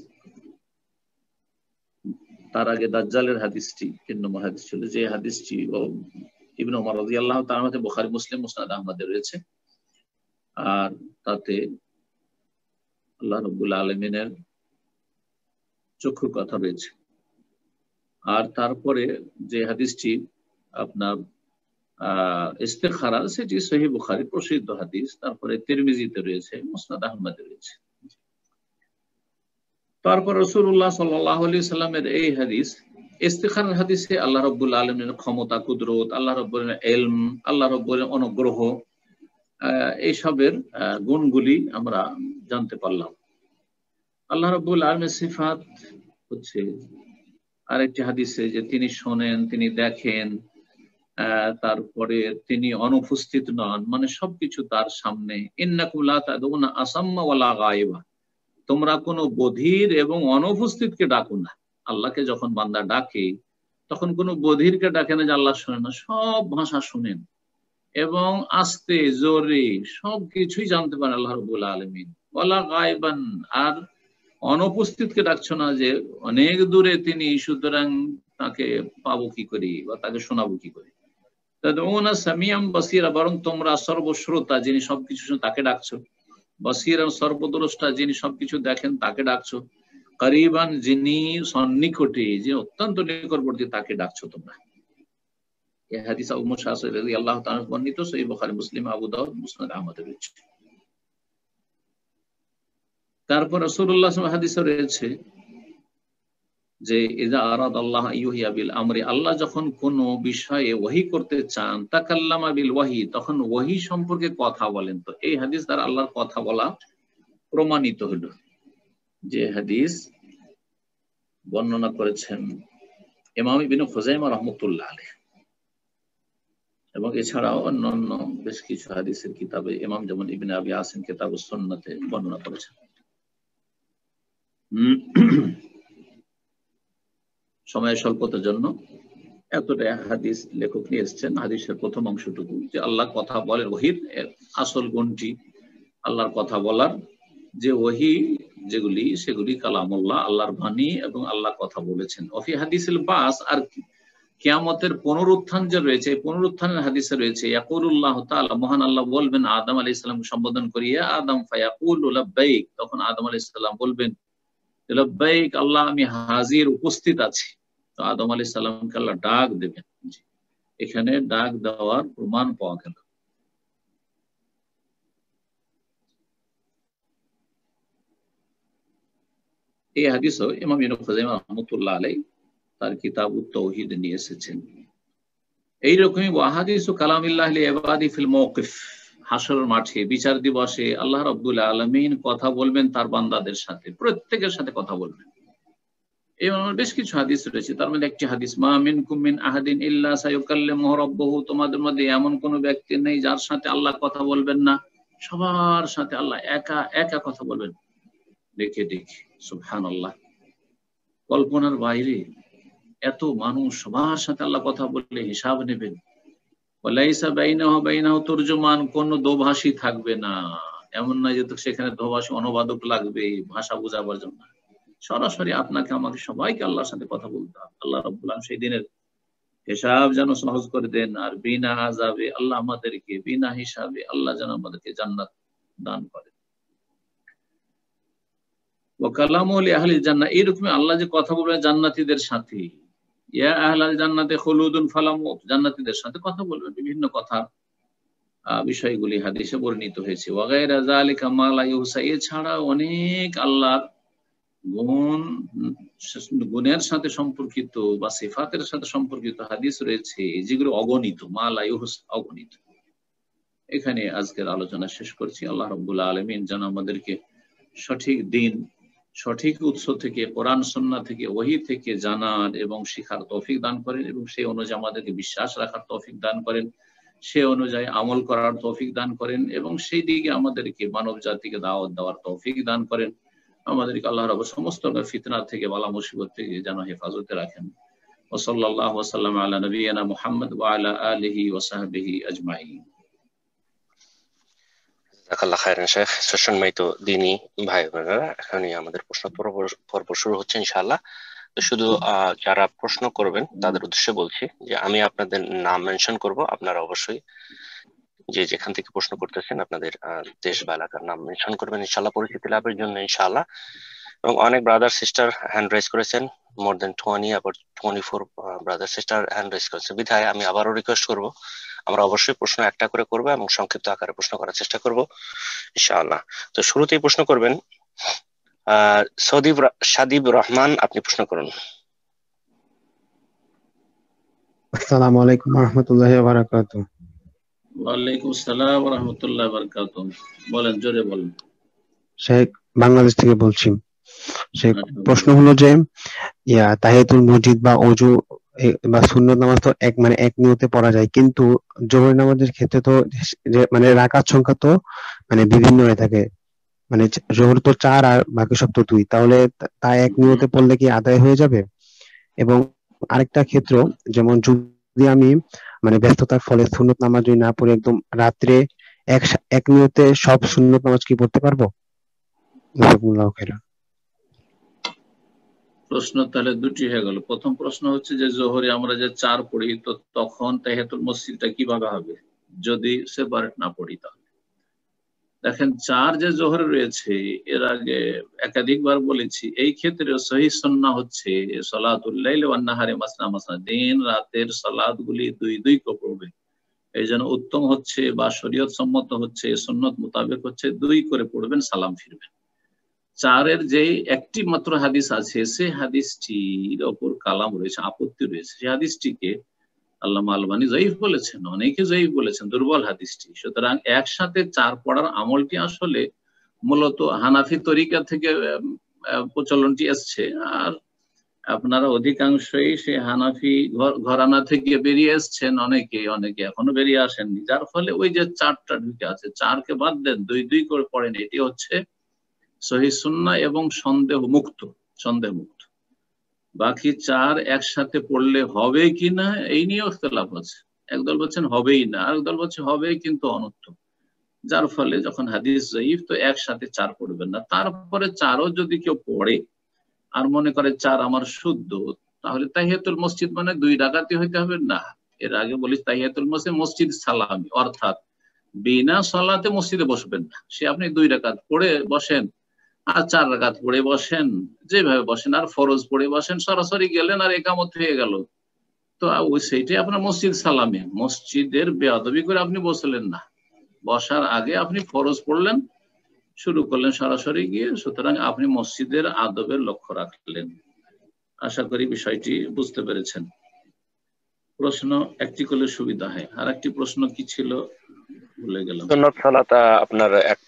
S3: তার আগে দাজ্জালের হাদিসটি 3 নম্বর হাদিস ছিল, যে হাদিসটি ইবনে ওমর রাদিয়াল্লাহু তাআলা আনহু, বুখারী মুসলিম মুসনাদ আহমদে রয়েছে। আর তাতে আল্লাহ রাব্বুল আলামিনের চক্ষুর কথা রয়েছে। আর তারপরে যে হাদিসটি আপনার ইস্তিখারা, সেটি সহিহ বুখারী প্রসিদ্ধ হাদিস। তারপরে তিরমিজিতে রয়েছে, মুসনাদ আহমদে রয়েছে। তারপর রাসূলুল্লাহ সাল্লাল্লাহু আলাইহি সাল্লামের এই হাদিস, ইস্তিখারার হাদিসে আল্লাহ রাব্বুল আলামিনের ক্ষমতা, কুদরত, আল্লাহ রাব্বুল ইলম, আল্লাহ রাব্বুল অনুগ্রহ, এইসবের গুণগুলি আমরা জানতে পারলাম। আল্লাহ রাব্বুল আলামিনের সিফাত হচ্ছে আরেকটি হাদিসে যে তিনি শোনেন, তিনি দেখেন, তারপরে তিনি অনুপস্থিত নন, মানে সবকিছু তার সামনে। ইন্নাকুম লা তাদউনা আসাম্মা ওয়ালা গায়বা, তোমরা কোনো বধির এবং অনুপস্থিতকে ডাকো না। আল্লাহকে যখন বান্দা ডাকে তখন কোনো বধিরকে ডাকে না যে আল্লাহ শোনেন না, সব ভাষা শুনেন এবং আস্তে জোরে সবকিছুই জানতে পারেন আল্লাহ রাব্বুল আলামিন। ওয়ালা গায়বান, আর অনুপস্থিতকে ডাকছো না যে অনেক দূরে তিনি, সুতরাং তাকে পাবো কি করে বা তাকে শোনাবো কি করে। তাদউনা সামিয়াম বাসীরা, বরং তোমরা সর্বশ্রোতা যিনি সবকিছু তাকে ডাকছো। বাসীরান, সর্বদ্রষ্টা যিনি সবকিছু দেখেন তাকে ডাকছো। করিবান, যিনি সন্নিকটে, যে অত্যন্ত নিকটবর্তী, তাকে ডাকছো তোমরা। এই হাদিস আবু মুসা আশআরী রাদিয়াল্লাহু তাআলা বর্ণিত, সহিহ বুখারী, মুসলিম, আবু দাউদ, মুসনাদ আহমদে রয়েছে। তারপর রাসূলুল্লাহ সাল্লাল্লাহু আলাইহি ওয়াসাল্লাম হাদিসে রয়েছে যে ইযা আরাদাল্লাহু আইয়ুহিয়া বিল আমরি, আল্লাহ যখন কোন বিষয়ে ওহী করতে চান, তাকাল্লামা বিল ওয়াহী, তখন ওহী সম্পর্কে কথা বলেন। তো এই হাদিস দ্বারা আল্লাহর কথা বলা প্রমাণিত হলো। যে হাদিস বর্ণনা করেছেন ইমাম ইবনে খুযাইমা রাহমাতুল্লাহ আলাইহি, এবং এছাড়াও অন্যান্য বেশ কিছু হাদিসের কিতাবে ইমাম যেমন ইবনে আবি আসিম কিতাবুস সুন্নাতে বর্ণনা করেছেন। সময় স্বল্পতার জন্য এতটা হাদিস লেখক নিয়ে এসেছেন। হাদিসের প্রথম অংশটুকু যে আল্লাহ কথা বলেন, ওহীর আসল গুণটি আল্লাহর কথা বলার, যে ওহী যেগুলি সেগুলি কালামুল্লাহ, আল্লাহর বাণী, এবং আল্লাহ কথা বলেছেন। ওফি হাদিসিল বাস, আর কিয়ামতের পুনরুত্থান যে রয়েছে, এই পুনরুত্থানের হাদিসে রয়েছে ইয়াকুলুল্লাহ তাআলা, মহান আল্লাহ বলবেন আদম আলাইহিস সালামকে সম্বোধন করিয়া, আদম ফায়াকুলু লাব্বাইক, তখন আদম আলাইহিস সালাম বলবেন লাব্বাইক আল্লাহ, আমি হাজির, উপস্থিত আছি। তো আদম আলাইহিস সালামকে আল্লাহ ডাক দেবেন, এখানে ডাক দেওয়ার প্রমাণ পাওয়া গেল। এই হাদিসও ইমাম ইবনে খুজাইমা রাহমাতুল্লাহ আলাইহি তার কিতাবুত তাওহীদ নিয়ে এসেছেন। এইরকমই ওয়াহাদিসু কালামিল্লাহ লিইবাদি ফিল মাওকিফ, হাসরের মাঠে বিচার দিবসে আল্লাহ রাব্বুল আলামিন কথা বলবেন তার বান্দাদের সাথে, প্রত্যেকের সাথে কথা বলবেন। এই বেশ কিছু হাদিস রয়েছে, তার মধ্যে একটি হাদিস, মা মিনকুম মিন আহাদিন ইল্লা সায়ুকাল্লিমুহু রাব্বুহু, তোমাদের মধ্যে এমন কোন ব্যক্তি নেই যার সাথে আল্লাহ কথা বলবেন না, সবার সাথে আল্লাহ একা একা কথা বলবেন। দেখে দেখি সুবহানাল্লাহ, কল্পনার বাইরে এত মানুষ, সবার সাথে আল্লাহ কথা বললে হিসাব নেবেন। ওয়ালাইসা বাইনাহু ওয়া বাইনাহু তুরজুমান, কোন দোভাষী থাকবে না, এমন নয় যে সেখানে দোভাষী অনুবাদক লাগবে ভাষা বোঝাবার জন্য। সরাসরি আপনাকে আমাকে সবাইকে আল্লাহর সাথে কথা বলতে হবে। আল্লাহ রাব্বুল আলামিন সেই দিনের হিসাব যেন সহজ করে দেন, আর বিনা আযাবে আল্লাহ আমাদেরকে, বিনা হিসাবে আল্লাহ যেন আমাদেরকে জান্নাত দান করেন। ওয়া কালামু লি আহলিল জান্নাহ, এরকম আল্লাহ যে কথা বলবেন জান্নাতীদের সাথে, ইয়া আহলাল জান্নাতি খুলুদুন ফালা মাউত, জান্নাতীদের সাথে কথা বলবেন। বিভিন্ন কথা বিষয়গুলি হাদিসে বর্ণিত হয়েছে। ওয়া গায়রা যালিকা মা লা ইউসা, এছাড়া অনেক আল্লাহর গুণের সাথে সম্পর্কিত বা সিফাতের সাথে সম্পর্কিত হাদিস রয়েছে যেগুলো অগণিত, মা লা ইউহসা, অগণিত। এখানে আজকের আলোচনা শেষ করছি। আল্লাহ রাব্বুল আলামিন যেন আমাদেরকে সঠিক দিন, সঠিক উৎস থেকে, কোরআন সুন্নাহ থেকে, ওহী থেকে জানার এবং শিখার তৌফিক দান করেন, এবং সেই অনুযায়ী আমাদেরকে বিশ্বাস রাখার তৌফিক দান করেন, সে অনুযায়ী আমল করার তৌফিক দান করেন, এবং সেই দিকে আমাদেরকে মানব জাতিকে দাওয়াত দেওয়ার তৌফিক দান করেন। আমাদেরকে আল্লাহ রাব্বুল সমস্ত ফিতনা থেকে, বালা মুসিবত থেকে যেন হেফাজতে রাখেন। ওয়া সাল্লাল্লাহু ওয়া সাল্লাম আলা নবিয়িনা মুহাম্মদ ওয়া আলা আলিহি ওয়া সাহবিহি আজমাইন।
S4: জাযাকাল্লাহু খাইরান শেখ। সম্মানিত দ্বীনী ভাই বোনেরা, এখনই আমাদের প্রশ্ন পর্ব শুরু হচ্ছে ইনশাআল্লাহ। তো শুধু যারা প্রশ্ন করবেন তাদের উদ্দেশ্যে বলছি যে আমি আপনাদের নাম মেনশন করব, আপনারা অবশ্যই যে যেখান থেকে প্রশ্ন করতেছেন আপনাদের দেশ বা এলাকার নাম মেনশন করবেন ইনশাআল্লাহ, পরিচিতি লাভের জন্য ইনশাআল্লাহ। এবং অনেক ব্রাদার সিস্টার হ্যান্ড রাইজ করেছেন, মোর দেন 20 আবার 24 ব্রাদার সিস্টার হ্যান্ড রাইজ করেছেন। বিধায় আমি আবারও রিকোয়েস্ট করব, আমরা অবশ্যই প্রশ্ন একটা করে করবো এবং সংক্ষিপ্ত আকারে প্রশ্ন করার চেষ্টা করব ইনশাআল্লাহ। তো শুরুতেই প্রশ্ন করবেন সাদিব রহমান, আপনি প্রশ্ন করুন।
S5: আসসালামু আলাইকুম ওয়া রাহমাতুল্লাহি ওয়া বারাকাতুহু।
S3: ওয়া আলাইকুম আসসালাম ওয়া রাহমাতুল্লাহি ওয়া বারাকাতুহু। বলেন, জোরে বলেন।
S5: শেখ, বাংলাদেশ থেকে বলছি। শেখ, প্রশ্ন হলো যে তাহিয়াতুল মসজিদ বা ওযু বা সুন্নত নামাজ তো এক নিয়তে পড়া যায়, কিন্তু জোহর নামাজের ক্ষেত্রে তো মানে রাকাত সংখ্যা তো বিভিন্ন হয়ে থাকে, জোহর তো 4 আর বাকি সব তো 2, তাহলে তা এক নিয়তে পড়লে কি আদায় হয়ে যাবে? এবং আরেকটা ক্ষেত্র, যেমন যদি আমি ব্যস্ততার ফলে সুন্নত নামাজ যদি না পড়ে একদম রাত্রে এক নিয়তে সব সুন্নত নামাজ কি পড়তে পারবো? জাযাকুমুল্লাহু খাইরান।
S3: প্রশ্ন তাহলে দুটি হয়ে গেল। প্রথম প্রশ্ন হচ্ছে যে জোহরে আমরা যে 4 পড়ি, তো তখন তাহিয়াতুল মসজিদটা কিভাবে হবে যদি সেপারেট না পড়ি? তাহলে দেখেন, 4 যে জোহরে রয়েছে, এর আগে একাধিকবার বলেছি, এই ক্ষেত্রে সহিহ সুন্নাহ হচ্ছে সালাতুল লাইল ওয়ান নাহারি মাসনা মাসনা, দিন রাতের সালাতগুলি দুই দুই করে পড়বে। এই জন্য উত্তম হচ্ছে বা শরীয়ত সম্মত হচ্ছে, সুন্নত মোতাবেক হচ্ছে 2 করে পড়বেন, সালাম ফিরবেন। 4-এর যে একটি মাত্র হাদিস আছে, সেই হাদিসটির ওপর কালাম রয়েছে, আপত্তি রয়েছে। সেই হাদিসটিকে আল্লামা আলবানী জয়ীফ বলেছেন, অনেকে জয়ীফ বলেছেন, দুর্বল হাদিসটি। সুতরাং একসাথে 4 পড়ার আমলটি আসলে মূলত হানাফি তরিকা থেকে প্রচলনটি এসছে, আর আপনারা অধিকাংশই সেই হানাফি ঘরানা থেকে বেরিয়ে এসছেন, অনেকে এখনো বেরিয়ে আসেননি, যার ফলে ওই যে 4টা ঢুকে আছে, 4কে বাদ দেন, 2 করে পড়েন। এটি হচ্ছে সহিহ সুন্নাহ এবং সন্দেহ মুক্ত। বাকি 4 একসাথে পড়লে হবে কিনা এই নিয়ে ইখতিলাফ আছে। একদল বলছেন হবেই না, আরেকদল বলছে হবে কিন্তু অনুত্তম, যার ফলে যখন হাদিস জয়ীফ, তো একসাথে 4 পড়বেন না। তারপরে 4ও যদি কেউ পড়ে আর মনে করে 4 আমার শুদ্ধ, তাহলে তাহিয়াতুল মসজিদ 2 রাকাতই হইতে হবে না। এর আগে বলি, তাহিয়াতুল মসজিদ সালামি, অর্থাৎ বিনা সালাতে মসজিদে বসবেন না। সে আপনি 2 রাকাত পড়ে বসেন, আর 4 রাকাত পড়ে বসেন, যেভাবে বসেন, আর ফরজ পড়ে বসেন, সরাসরি গেলেন আর একামত হয়ে গেল, তো ওই সেইটাই আপনার মসজিদ সালামে। মসজিদের বেয়াদবি করে আপনি বসলেন না, বসার আগে আপনি ফরজ পড়লেন, শুরু করলেন সরাসরি গিয়ে, সুতরাং আপনি মসজিদের আদবের লক্ষ্য রাখলেন। আশা করি বিষয়টি বুঝতে পেরেছেন। প্রশ্ন একটি করলে সুবিধা হয়। আর একটি প্রশ্ন কি ছিল ভুলে গেলাম।
S4: সুন্নত সালাত আপনার এক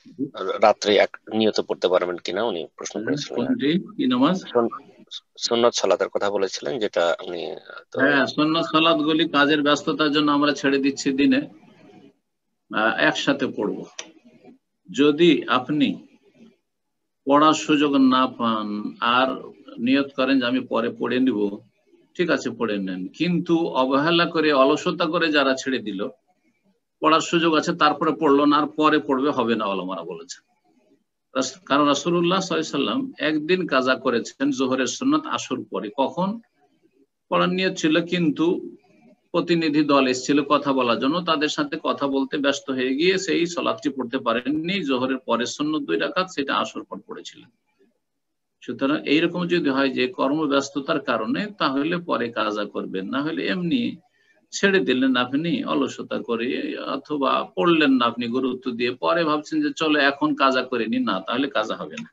S4: রাত্রে এক নিয়ত পড়তে পারবেন কিনা উনি প্রশ্ন করেছিলেন।
S3: কোনটি কি নামাজ?
S4: সুন্নত সালাতের কথা বলেছিলেন যেটা আপনি।
S3: হ্যাঁ, সুন্নত সালাত গুলি কাজের ব্যস্ততার জন্য আমরা ছেড়ে দিচ্ছি, দিনে একসাথে পড়ব। যদি আপনি পড়ার সুযোগ না পান আর নিয়ত করেন যে আমি পরে পড়ে নিব, ঠিক আছে পড়ে নেন, কিন্তু অবহেলা করে অলসতা করে যারা ছেড়ে দিল, পড়ার সুযোগ আছে তারপরে পড়লো না আর পরে পড়বে, হবে না ওলামারা বলেছেন। কারণ রাসূলুল্লাহ সাল্লাল্লাহু আলাইহি ওয়াসাল্লাম একদিন কাজা করেছেন যোহরের সুন্নাত আসর পরে, কখন পড়ার নিয়ত ছিল কিন্তু প্রতিনিধি দল এসেছিল কথা বলার জন্য, তাদের সাথে কথা বলতে ব্যস্ত হয়ে গিয়ে সেই সালাতটি পড়তে পারেননি, যোহরের পরে সুন্নত 2 রাকাত সেটা আসর পর পড়েছিলেন। সুতরাং এইরকম যদি হয় যে কর্মব্যস্ততার কারণে, তাহলে পরে কাজা করবেন, না হলে এমনি ছেড়ে দিলেন আপনি অলসতা করে, অথবা পড়লেন না আপনি গুরুত্ব দিয়ে, পরে ভাবছেন যে চলো এখন কাজা করে নি, না, তাহলে কাজা হবে না,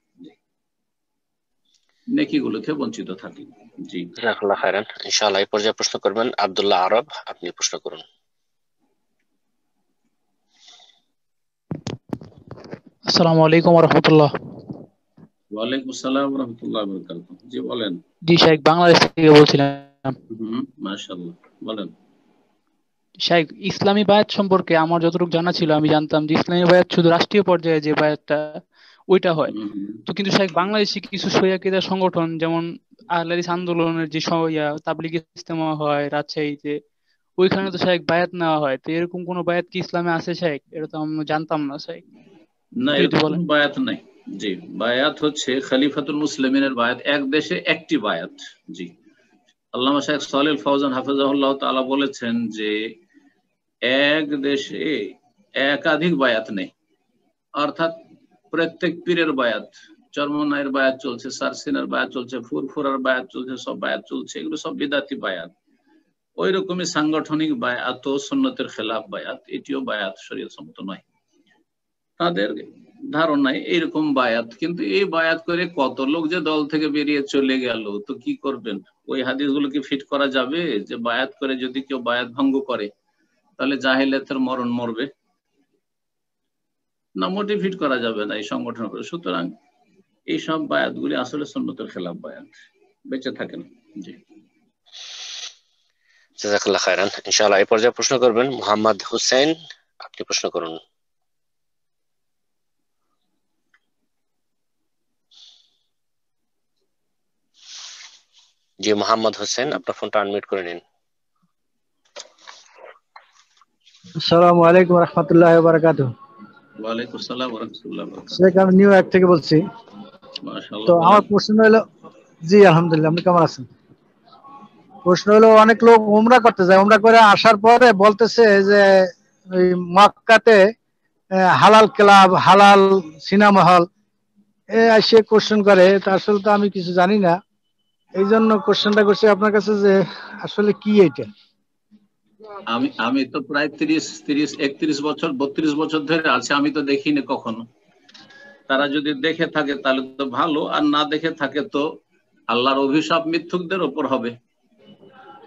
S3: নেকিগুলোকে বঞ্চিত থাকি। জি,
S4: জাযাকাল্লাহ খাইরান। ইনশাআল্লাহ এই পর্যায়ে প্রশ্ন করবেন আব্দুল্লাহ আরব, আপনি প্রশ্ন করুন।
S6: আসসালামু আলাইকুম ওয়া রাহমাতুল্লাহ।
S3: ওয়ালাইকুম আসসালাম ওয়া রাহমাতুল্লাহি ওয়া বারাকাতুহু। জি বলেন।
S6: জি শাইখ, বাংলাদেশ থেকে বলছিলাম।
S3: মাশাআল্লাহ, বলেন।
S6: শাইখ, ইসলামী বায়াত সম্পর্কে আমার যতটুকু জানা ছিল, আমি জানতাম যে ইসলামী বায়াত শুধু রাষ্ট্রীয় পর্যায়ে যে বায়াতটা ওইটা হয়। তো কিন্তু শাইখ, বাংলাদেশে কিছু শরিয়া সংগঠন যেমন আহলে হাদিস আন্দোলনের যে তাবলিগ ইজতেমা হয় রাজশাহীতে, ওইখানে তো শাইখ বায়াত নেওয়া হয়। তো এরকম কোনো বায়াত কি ইসলামে আছে শাইখ? এটা তো আমি জানতাম না শাইখ,
S3: না,
S6: যদি
S3: এরকম
S6: বলেন।
S3: বায়াত নাই। জি, বায়াত হচ্ছে খলিফাতুল মুসলিমিনের বায়াত, এক দেশে একটি বায়াত। জি, আল্লামা শাইখ সালেহ ফাওজান হাফিজাহুল্লাহ তাআলা বলেছেন যে এক দেশে একাধিক বায়াত নেই, অর্থাৎ প্রত্যেক পীরের বায়াত, চরমনাইয়ের বায়াত চলছে, সারসিনার বায়াত চলছে, ফুরফুরার বায়াত চলছে, সব বায়াত চলছে, এগুলো সব বিদাতি বায়াত। ওই রকমই সাংগঠনিক বায়াত ও সুন্নতের খেলাফ বায়াত, এটিও বায়াত শরীয়ত সম্মত নয়। তাদের ধারণায় এইরকম বায়াত, কিন্তু এই বায়াত করে কত লোক যে দল থেকে বেরিয়ে চলে গেল, তো কি করবেন? ওই হাদিসগুলোকে ফিট করা যাবে যে বায়াত করে যদি কেউ বায়াত ভঙ্গ করে তাহলে জাহেলিয়াতের মরণ মরবে? না, মোটেই ফিট করা যাবে না এই সংগঠন করে। সুতরাং এইসব বায়াতগুলি আসলে সুন্নতের খেলাফ বায়াত, বেঁচে থাকেন। জি,
S4: জাযাকাল্লাহ খাইরান। ইনশাআল্লাহ এই পর্যায়ে প্রশ্ন করবেন মোহাম্মদ হোসেন, আপনি প্রশ্ন করুন। জি মোহাম্মদ হোসেন, আপনার ফোনটা আনমিউট করে নিন।
S7: আসসালামু আলাইকুম ওয়া রাহমাতুল্লাহি ওয়া বারাকাতুহু।
S3: ওয়ালাইকুম আসসালাম ওয়া রাহমাতুল্লাহি ওয়া বারাকাতুহু।
S7: শেখ, আমি নিউ ইয়র্ক থেকে বলছি।
S3: মাশাআল্লাহ,
S7: তো আমার প্রশ্ন হলো, জি আলহামদুলিল্লাহ, আপনি কেমন আছেন? প্রশ্ন হলো, অনেক লোক উমরা করতে যায়, উমরা করে আসার পরে বলতেছে যে ওই মক্কাতে হালাল ক্লাব, হালাল সিনেমা হল এসে কোশ্চেন করে। তা আসলে তো আমি কিছু জানি না, এই জন্য কোশ্চেনটা করছি আপনার কাছে যে আসলে কি এটা।
S3: আমি তো প্রায় 31 বছর 32 বছর ধরে আছে, আমি তো দেখিনি কখনো। তারা যদি দেখে থাকে তাহলে তো ভালো, আর না দেখে থাকে তো আল্লাহর অভিশাপ মিথ্যুকদের উপর হবে।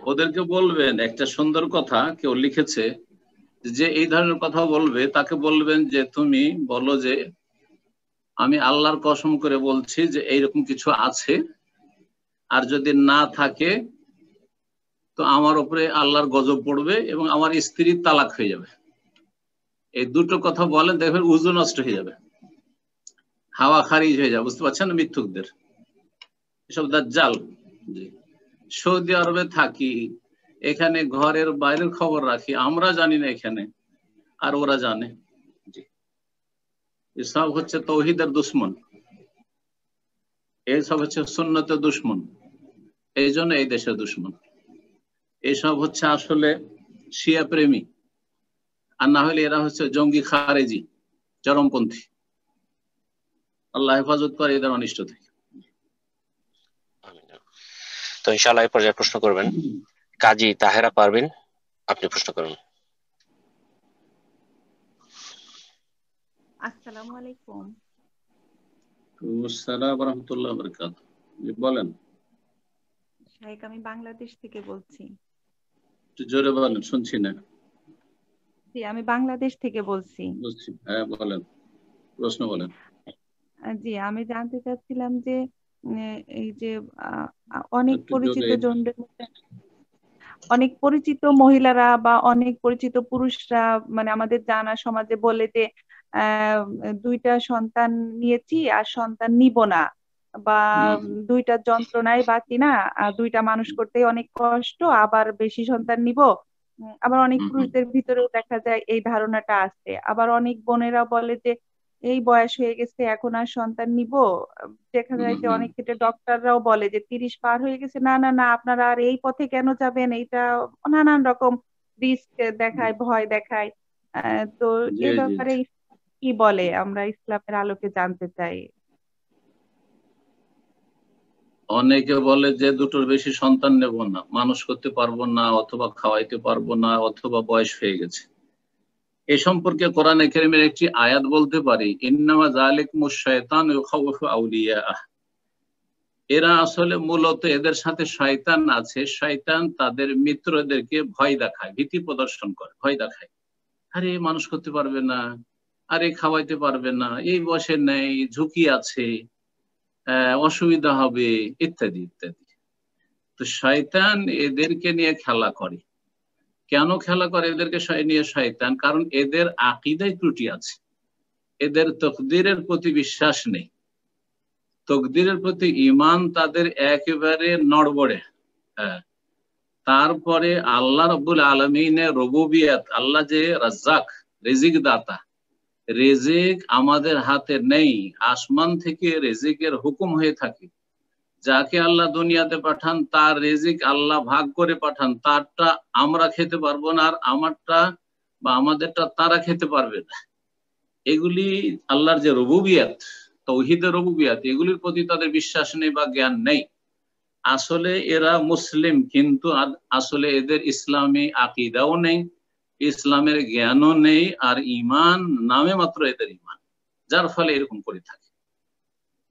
S3: ওদেরকে বলবেন, একটা সুন্দর কথা কেউ লিখেছে, যে এই ধরনের কথা বলবে তাকে বলবেন যে তুমি বলো যে আমি আল্লাহর কসম করে বলছি যে এইরকম কিছু আছে, আর যদি না থাকে তো আমার উপরে আল্লাহর গজব পড়বে এবং আমার স্ত্রী তালাক হয়ে যাবে। এই দুটো কথা বলেন, দেখবেন উযু নষ্ট হয়ে যাবে, হাওয়া খারিজ হয়ে যাবে। বুঝতে পারছেন মিথ্যুকদের, এসব দাজ্জাল। সৌদি আরবে থাকি, এখানে ঘরের বাইরের খবর রাখি, আমরা জানি না এখানে, আর ওরা জানে। এসব হচ্ছে তৌহিদের দুশ্মন, এইসব হচ্ছে সুন্নতের দুশ্মন, এই জন্য এই দেশের দুশ্মন। এসব হচ্ছে আসলে শিয়া প্রেমী, আর না হলে এরা হচ্ছে জঙ্গি খারেজি, চরমপন্থী। আল্লাহ হেফাজত করে এদের অনিষ্ট থেকে।
S4: তো ইনশাআল্লাহ এই পর্যায়ে প্রশ্ন করবেন কাজী তাহেরা পারভিন, আপনি প্রশ্ন করুন।
S8: আসসালামু আলাইকুম।
S3: আসসালাম ওয়া রাহমাতুল্লাহি ওয়া বারাকাতুহু। বলেন।
S8: শাইখ, আমি বাংলাদেশ থেকে বলছি।
S3: একটু জোরে বলেন, শুনছি না।
S8: জি, আমি বাংলাদেশ থেকে বলছি।
S3: বুঝছি, হ্যাঁ বলেন, প্রশ্ন বলেন।
S8: জি, আমি জানতে চাচ্ছিলাম যে এই যে অনেক
S3: একটু
S8: পরিচিত
S3: জোরে।
S8: জনদের মধ্যে অনেক পরিচিত মহিলারা বা অনেক পরিচিত পুরুষরা মানে আমাদের জানা সমাজে বলে যে আহ 2টা সন্তান নিয়েছি আর সন্তান নিব না, বা 2টা যন্ত্রণায় বাঁচি না, আর 2টা মানুষ করতে অনেক কষ্ট, আবার বেশি সন্তান নিব। আবার অনেক পুরুষদের ভিতরেও দেখা যায় এই ধারণাটা আছে। আবার অনেক বোনেরা বলে যে এই বয়স হয়ে গেছে এখন আর সন্তান নিব। দেখা যায় যে অনেক ক্ষেত্রে ডক্টররাও বলে যে 30 পার হয়ে গেছে, না না না আপনারা আর এই পথে কেন যাবেন, এইটা নানান রকম রিস্ক দেখায়, ভয় দেখায়। তো
S3: জি
S8: এ
S3: জি
S8: ব্যাপারে কি বলে, আমরা ইসলামের আলোকে জানতে চাই।
S3: অনেকে বলে যে 2টোর বেশি সন্তান নেব না, মানুষ করতে পারবো না, অথবা খাওয়াইতে পারবো না, অথবা বয়স হয়ে গেছে। এ সম্পর্কে কোরআনে কারীমের একটি আয়াত বলতে পারি, ইন্নামা যালিকুমুশ শায়তানু ইউখাউফু আউলিয়াআহ। এরা আসলে মূলত এদের সাথে শয়তান আছে, শয়তান তাদের মিত্রদেরকে ভয় দেখায়, ভীতি প্রদর্শন করে, ভয় দেখায়। আরে মানুষ করতে পারবে না, আরে খাওয়াইতে পারবে না, এই বয়সে নেই, ঝুঁকি আছে, অসুবিধা হবে, ইত্যাদি ইত্যাদি। তো শয়তান এদেরকে নিয়ে খেলা করে। কেন খেলা করে এদেরকে নিয়ে শয়তান? কারণ এদের আকীদায় ত্রুটি আছে, এদের তকদিরের প্রতি বিশ্বাস নেই, তকদিরের প্রতি ঈমান তাদের একেবারে নড়বড়ে। হ্যাঁ, তারপরে আল্লাহ রাব্বুল আলামিনের রুবুবিয়ত, আল্লাহ যে রাজ্জাক, রিজিক দাতা, রিজিক আমাদের হাতে নেই, আসমান থেকে রিজিকের হুকুম হয়ে থাকে। যাকে আল্লাহ দুনিয়াতে পাঠান তার রিজিক আল্লাহ ভাগ করে পাঠান, তারটা আমরা খেতে পারবো না, আর আমারটা বা আমাদেরটা তারা খেতে পারবে না। এগুলি আল্লাহর যে রুবুবিয়ত, তাওহীদের রুবুবিয়ত, এগুলির প্রতি তাদের বিশ্বাস নেই বা জ্ঞান নেই। আসলে এরা মুসলিম, কিন্তু আসলে এদের ইসলামী আকীদাও নেই, ইসলামের জ্ঞানও নেই, আর ঈমান নামে মাত্র এদের ঈমান, যার ফলে এরকম করে থাকে।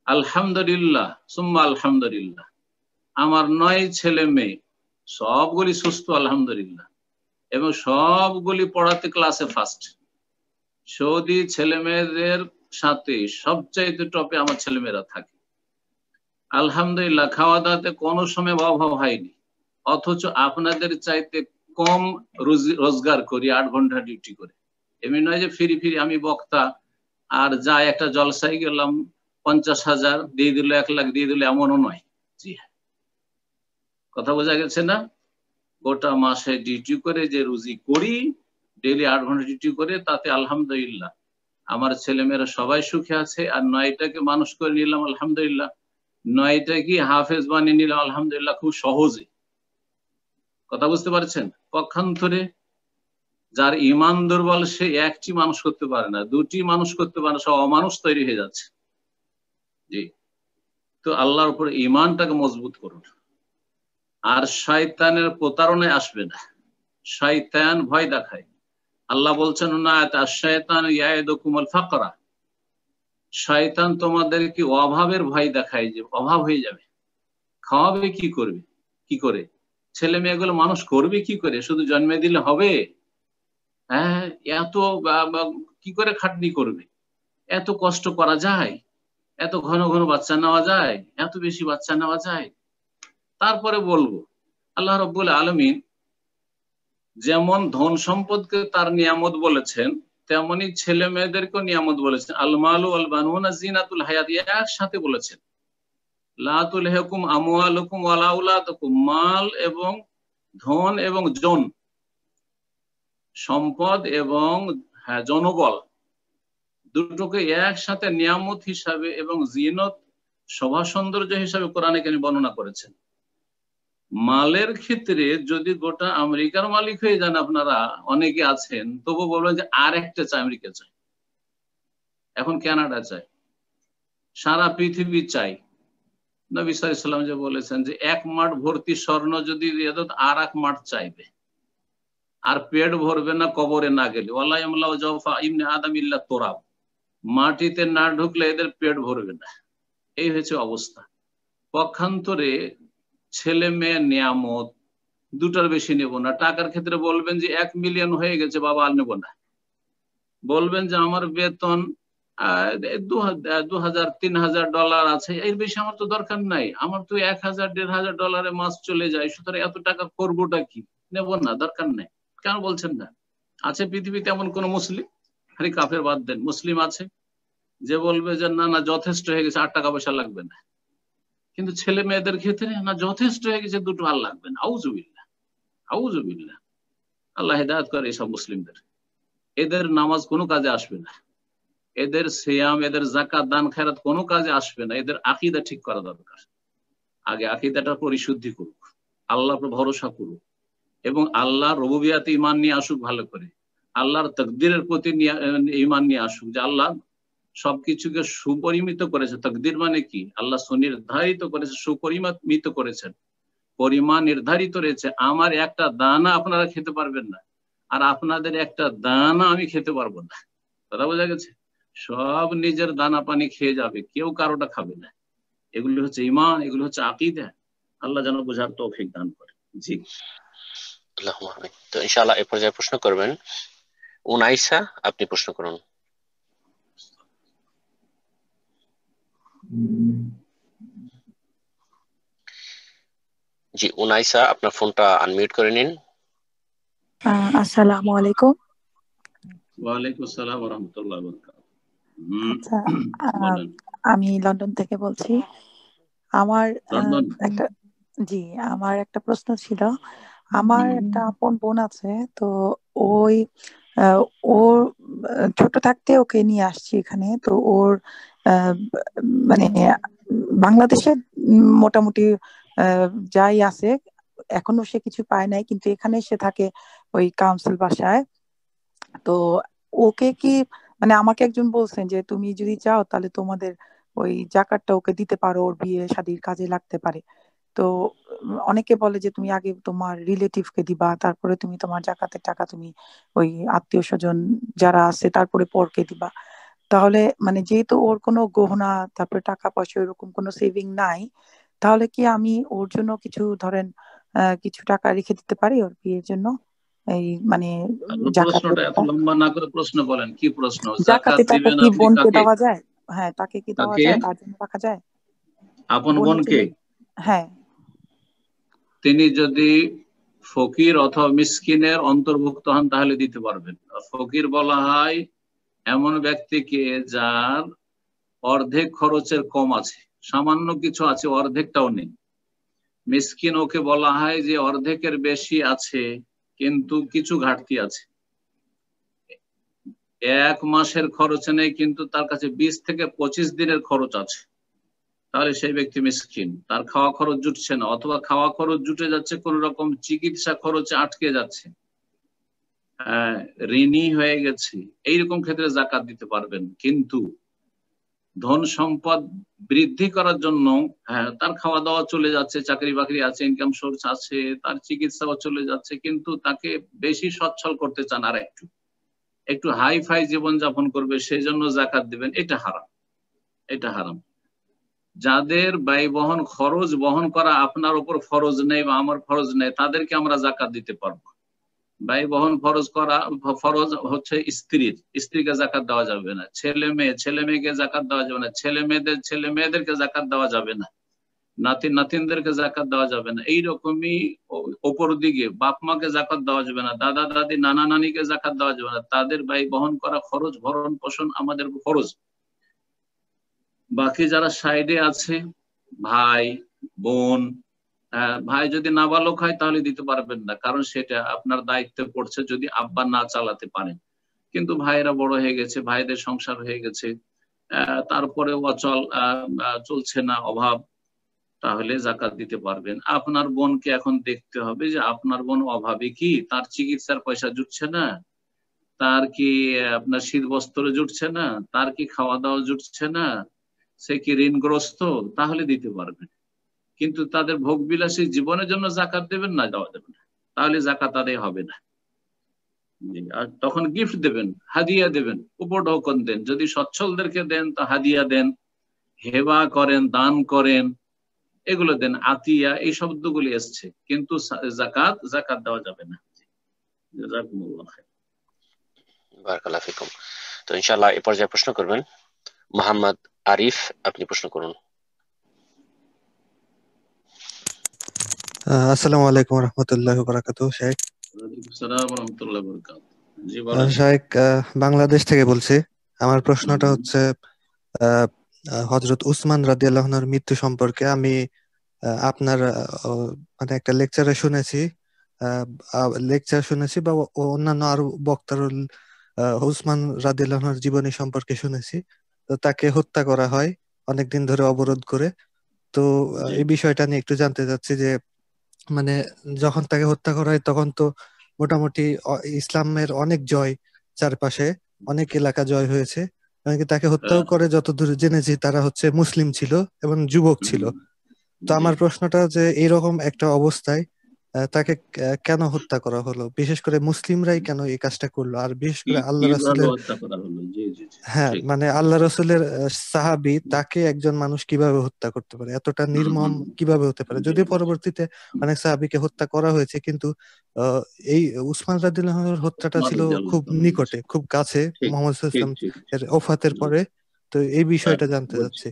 S3: আলহামদুলিল্লাহ সুম্মা আলহামদুলিল্লাহ, আমার 9 ছেলে মেয়ে, সবগুলি সুস্থ আলহামদুলিল্লাহ, এবং সবগুলি পড়াতে ক্লাসে ফার্স্ট। সৌদি ছেলে মেয়েদের সাথে সবচাইতে টপে আমার ছেলেমেয়েরা থাকে আলহামদুলিল্লাহ। খাওয়া দাওয়াতে কোনো সময় অভাব হয়নি, অথচ আপনাদের চাইতে কম রোজগার করি, 8 ঘন্টা ডিউটি করে। এমনি নয় যে ফিরি ফিরি আমি বক্তা আর যা একটা জলসায় গেলাম 50,000 দিয়ে দিল, 1 লাখ দিয়ে দিল, এমনও নয়। জি হ্যাঁ, কথা বোঝা গেছে না? গোটা মাসে ডিউটি করে যে রুজি করি, ডেইলি 8 ঘন্টা ডিউটি করে, তাতে আলহামদুলিল্লাহ আমার ছেলেমেয়েরা সবাই সুখে আছে। আর 9টাকে মানুষ করে নিলাম আলহামদুলিল্লাহ, 9টা কি হাফেজ বানিয়ে নিলাম আলহামদুলিল্লাহ, খুব সহজে। কথা বুঝতে পারছেন? পক্ষান্তরে যার ঈমান দুর্বল সে 1টি মানুষ করতে পারে না, 2টি মানুষ করতে পারে না, সব অমানুষ তৈরি হয়ে যাচ্ছে। জি, তো আল্লাহর উপর ঈমানটাকে মজবুত করুন, আর শয়তানের প্রতারণায় আসবে না। শয়তান ভয় দেখায়। আল্লাহ বলছেন না, আশ-শায়তান ইয়াইদুকুমুল ফাকরা, শয়তান তোমাদেরকে অভাবের ভয় দেখায়, যে অভাব হয়ে যাবে, খাওয়াবে কি করবে, কি করে ছেলে মেয়েগুলো মানুষ করবে কি করে, শুধু জন্মে দিলে হবে? হ্যাঁ, এত কি করে খাটনি করবে, এত কষ্ট করা যায়, এত ঘন ঘন বাচ্চা নেওয়া যায়, এত বেশি বাচ্চা নেওয়া যায়। তারপরে বলবো আল্লাহ রাব্বুল আলামিন যেমন ধন সম্পদকে তার নিয়ামত বলেছেন, তেমনি ছেলে মেয়েদেরকেও নিয়ামত বলেছেন। আল মালু ওয়াল বানুনা জিনাতুল হায়াত, একসাথে বলেছেন। লা তুলহিকুম আমওয়ালুকুম ওয়ালা আওলাদুকুম, মাল এবং ধন এবং জন, সম্পদ এবং জনবল, দুটোকে একসাথে নিয়ামত হিসাবে এবং জিনত, শোভা সৌন্দর্য হিসাবে কোরআনে কারীম বর্ণনা করেছেন। মালের ক্ষেত্রে যদি গোটা আমেরিকার মালিক হয়ে যান আপনারা, অনেকে আছেন, তবু বলবেন যে আর একটা চাই, আমেরিকা চাই, এখন কানাডা চাই, সারা পৃথিবী চাই। নবী সাল্লাল্লাহু আলাইহি ওয়াসাল্লাম যে বলেছেন যে 1 মাঠ ভর্তি স্বর্ণ যদি দিয়ে দাও আর 1 মাঠ চাইবে, আর পেট ভরবে না কবরে না গেলে। ওয়াল্লাহি ইয়ামলাউ জাওফা ইবনে আদম ইল্লা তুরাব, মাটিতে না ঢুকলে এদের পেট ভরবে না। এই হচ্ছে অবস্থা। পক্ষান্তরে ছেলে মেয়ে নিয়ামত দুটার বেশি নেব না। টাকার ক্ষেত্রে বলবেন যে 1 মিলিয়ন হয়ে গেছে বাবা, আর নেব না। বলবেন যে আমার বেতন $2000-3000 আছে, এর বেশি আমার তো দরকার নাই, আমার তো $1000-1500 মাস চলে যায়, সুতরাং এত টাকা করবোটা কি, নেব না, দরকার নেই। কেন বলছেন না? আছে পৃথিবীতে এমন কোন মুসলিম, খালি কাফের বাদ দেন, মুসলিম আছে যে বলবে যে না না যথেষ্ট হয়ে গেছে, আর টাকা পয়সা লাগবে না? কিন্তু ছেলে মেয়েদের ক্ষেত্রে না, যথেষ্ট হয়ে গেছে, দুটো আর লাগবে না। আউযুবিল্লাহ, আউযুবিল্লাহ। আল্লাহ হেদায়েত করে এসব মুসলিমদের। এদের নামাজ কোনো কাজে আসবে না, এদের সিয়াম, এদের যাকাত, দান খেরাত কোনো কাজে আসবে না। এদের আকীদা ঠিক করা দরকার। আগে আকীদাটা পরিশুদ্ধি করুক, আল্লাহর উপর ভরসা করুক, এবং আল্লাহর রুবুবিয়াতে ঈমান নিয়ে আসুক ভালো করে, আল্লাহর তাকদীরের প্রতি ঈমান নিয়ে আসুক, যে আল্লাহ সবকিছুকে সুপরিমিত করেছে। তাকদীর মানে কি? আল্লাহ সুনির্ধারিত করেছে, সুপরিমিত করেছেন, পরিমাণ নির্ধারিত রয়েছে। আমার একটা দানা আপনারা খেতে পারবেন না, আর আপনাদের একটা দানা আমি খেতে পারবো না। কথা বোঝা গেছে? সব নিজের দানা পানি খেয়ে যাবে, কেউ কারোটা খাবে না। এগুলি হচ্ছে ঈমান, এগুলো হচ্ছে আকীদা। আল্লাহ যেন বোঝার তৌফিক দান করে। জি,
S4: আল্লাহুম্মা আমিন। তো ইনশাআল্লাহ এই পর্যায়ে প্রশ্ন করবেন উনাইসা, আপনি প্রশ্ন করুন। জি উনাইসা, আপনার ফোনটা আনমিউট করে নিন।
S9: আসসালামু আলাইকুম।
S3: ওয়ালাইকুম আসসালাম ওয়া রাহমাতুল্লাহি ওয়া বারাকাতুহু।
S9: আচ্ছা,
S3: বলেন।
S9: আমি লন্ডন থেকে বলছি। আমার
S3: লন্ডন?
S9: আমার একটা প্রশ্ন ছিল। আমার একটা আপন বোন আছে, তো ওর ছোট থাকতে ওকে নিয়ে আসছি এখানে। তো ওর মানে বাংলাদেশে মোটামুটি যাই আছে, এখনো সে কিছু পায় নাই, কিন্তু এখানে সে থাকে ওই কাউন্সিল বাসায়। তো ওকে কি মানে আমাকে একজন বলছেন যে তুমি যদি চাও তাহলে তোমাদের ওই জাকাতটা ওকে দিতে পারো, ওর বিয়ে শাদীর কাজে লাগতে পারে। তো অনেকে বলে যে তুমি আগে তোমার রিলেটিভকে দিবা, তারপরে তুমি তোমার জাকাতের টাকা তুমি ওই আত্মীয় স্বজন যারা আছে তারপরে পরকে দিবা। তাহলে মানে যেহেতু ওর কোনো গহনা তারপরে টাকা পয়সা এরকম কোনো সেভিং নাই, তাহলে কি আমি ওর জন্য কিছু ধরেন কিছু টাকা রেখে দিতে পারি ওর বিয়ের জন্য? এই মানে
S3: প্রশ্নটা এত লম্বা না করে প্রশ্ন বলেন, কি প্রশ্ন? জাকাত
S9: জাকাতের টাকা
S3: দিবেন
S9: কি
S3: আপনি
S9: বোনকে
S3: কাকে?
S9: দেওয়া যায়? হ্যাঁ, তাকে কি দেওয়া যায়, তার জন্য রাখা যায়?
S3: আপন বোনকে?
S9: হ্যাঁ।
S3: তিনি যদি ফকির অথবা মিসকিনের অন্তর্ভুক্ত হন তাহলে দিতে পারবেন। ফকির বলা হয় এমন ব্যক্তিকে যার অর্ধেক খরচের কম আছে, সামান্য কিছু আছে, অর্ধেকটাও নেই। মিসকিন ওকে বলা হয় যে অর্ধেকের বেশি আছে কিন্তু কিছু ঘাটতি আছে, 1 মাসের খরচ নেই কিন্তু তার কাছে 20 থেকে 25 দিনের খরচ আছে, তাহলে সেই ব্যক্তি মিসকিন। তার খাওয়া খরচ জুটছে না, অথবা খাওয়া খরচ জুটে যাচ্ছে, কোন রকম চিকিৎসা খরচে আটকে যাচ্ছে, ঋণী হয়ে গেছে, এইরকম ক্ষেত্রে জাকাত দিতে পারবেন। কিন্তু ধন সম্পদ বৃদ্ধি করার জন্য, তার খাওয়া দাওয়া চলে যাচ্ছে, চাকরি বাকরি আছে, ইনকাম সোর্স আছে, তার চিকিৎসাও চলে যাচ্ছে, কিন্তু তাকে বেশি সচ্ছল করতে চান, আর একটু হাই ফাই জীবনযাপন করবে, সেই জন্য জাকাত দিবেন, এটা হারাম, এটা হারাম। যাদের ব্যয় বহন খরচ বহন করা আপনার উপর ফরজ নেই বা আমার ফরজ নেই, তাদেরকে আমরা জাকাত দিতে পারবো। ব্যয় বহন ফরজ করা ফরজ হচ্ছে স্ত্রীকে জাকাত দেওয়া যাবে না, ছেলে মেয়েকে জাকাত দেওয়া যাবে না, ছেলে মেয়েদেরকে জাকাত দেওয়া যাবে না, নাতিনদেরকে জাকাত দেওয়া যাবে না। এইরকমই ওপর দিকে বাপ মাকে জাকাত দেওয়া যাবে না, দাদা দাদি নানা নানিকে জাকাত দেওয়া যাবে না। তাদের ব্যয় বহন করা খরচ ভরণ পোষণ আমাদের ফরজ। বাকি যারা সাইডে আছে, ভাই বোন, ভাই যদি নাবালক হয় তাহলে দিতে পারবেন না, কারণ সেটা আপনার দায়িত্বে পড়ছে যদি আব্বা না চালাতে পারেন। কিন্তু ভাইয়েরা বড় হয়ে গেছে, ভাইদের সংসার হয়ে গেছে, তারপরে অচল চলছে না, অভাব, তাহলে জাকাত দিতে পারবেন। আপনার বোনকে এখন দেখতে হবে যে আপনার বোন অভাবে কি, তার চিকিৎসার পয়সা জুটছে না, তার কি আপনার শীত বস্ত্র জুটছে না, তার কি খাওয়া দাওয়া জুটছে না, সে কি ঋণগ্রস্ত, তাহলে দিতে পারবেন। কিন্তু তাদের ভোগ বিলাসী জীবনের জন্য জাকাত দেবেন না, দেওয়া দেবেন না, তাহলে জাকাত আদায় হবে না। আর তখন গিফট দেবেন, হাদিয়া দেবেন, উপঢৌকন দেন। যদি সচ্ছলদেরকে দেন তো হাদিয়া দেন, হেবা করেন, দান করেন, এগুলো দেন, আতিয়া, এই শব্দগুলি এসছে। কিন্তু জাকাত দেওয়া যাবে না। জাযাকুমুল্লাহ খাইর।
S4: বারাকাল্লাহু ফিকুম। তো ইনশাআল্লাহ এ পর্যায়ে প্রশ্ন করবেন মোহাম্মদ আরিফ, আপনি প্রশ্ন করুন।
S10: আসসালামু আলাইকুম রহমতুল্লাহ বারাকাতুহু। শেখ
S3: ওয়ালাইকুম আসসালাম ওয়া রাহমাতুল্লাহি ওয়া বারাকাতুহু। জি বলেন।
S10: শেখ, বাংলাদেশ থেকে বলছি। আমার প্রশ্নটা হচ্ছে হযরত উসমান রাদিয়াল্লাহু আনহুর মৃত্যু সম্পর্কে। আমি আপনার মানে একটা লেকচারে শুনেছি, বা অন্যান্য আরো বক্তার উসমান রাদিয়াল্লাহু আনহুর জীবনী সম্পর্কে শুনেছি। তো তাকে হত্যা করা হয় অনেকদিন ধরে অবরোধ করে। তো এই বিষয়টা নিয়ে একটু জানতে চাচ্ছি যে মানে যখন তাকে হত্যা করা হয় তখন তো মোটামুটি ইসলামের অনেক জয়, চারপাশে অনেক এলাকা জয় হয়েছে। এমনকি তাকে হত্যাও করে যতদূর জেনেছি তারা হচ্ছে মুসলিম ছিল এবং যুবক ছিল। তো আমার প্রশ্নটা যে এইরকম একটা অবস্থায় তাকে কেন হত্যা করা হলো, বিশেষ করে মুসলিমরাই কেন এই কাজটা করলো, আর বিশেষ করে আল্লাহ
S3: কিভাবে
S10: রাসূলের,
S3: হত্যা করা হলো? জি জি জি,
S10: হ্যাঁ
S3: ঠিক।
S10: মানে আল্লাহ রসুলের সাহাবী, তাকে একজন মানুষ কিভাবে হত্যা করতে পারে, এতটা নির্মম কিভাবে হতে পারে?
S3: জি,
S10: যদিও পরবর্তীতে অনেক সাহাবীকে হত্যা করা হয়েছে, কিন্তু আহ, এই উসমান রাদিয়াল্লাহু আনহুর হত্যাটা
S3: উসমান
S10: ছিল
S3: রাদিয়াল্লাহু
S10: খুব
S3: তাআলা,
S10: নিকটে, খুব কাছে,
S3: ঠিক
S10: মুহাম্মদ
S3: ঠিক
S10: সাল্লাল্লাহু আলাইহি
S3: ঠিক।
S10: ওয়াসাল্লাম এর ওফাতের পরে। তো এই বিষয়টা জানতে
S3: বলছি।
S10: চাচ্ছি।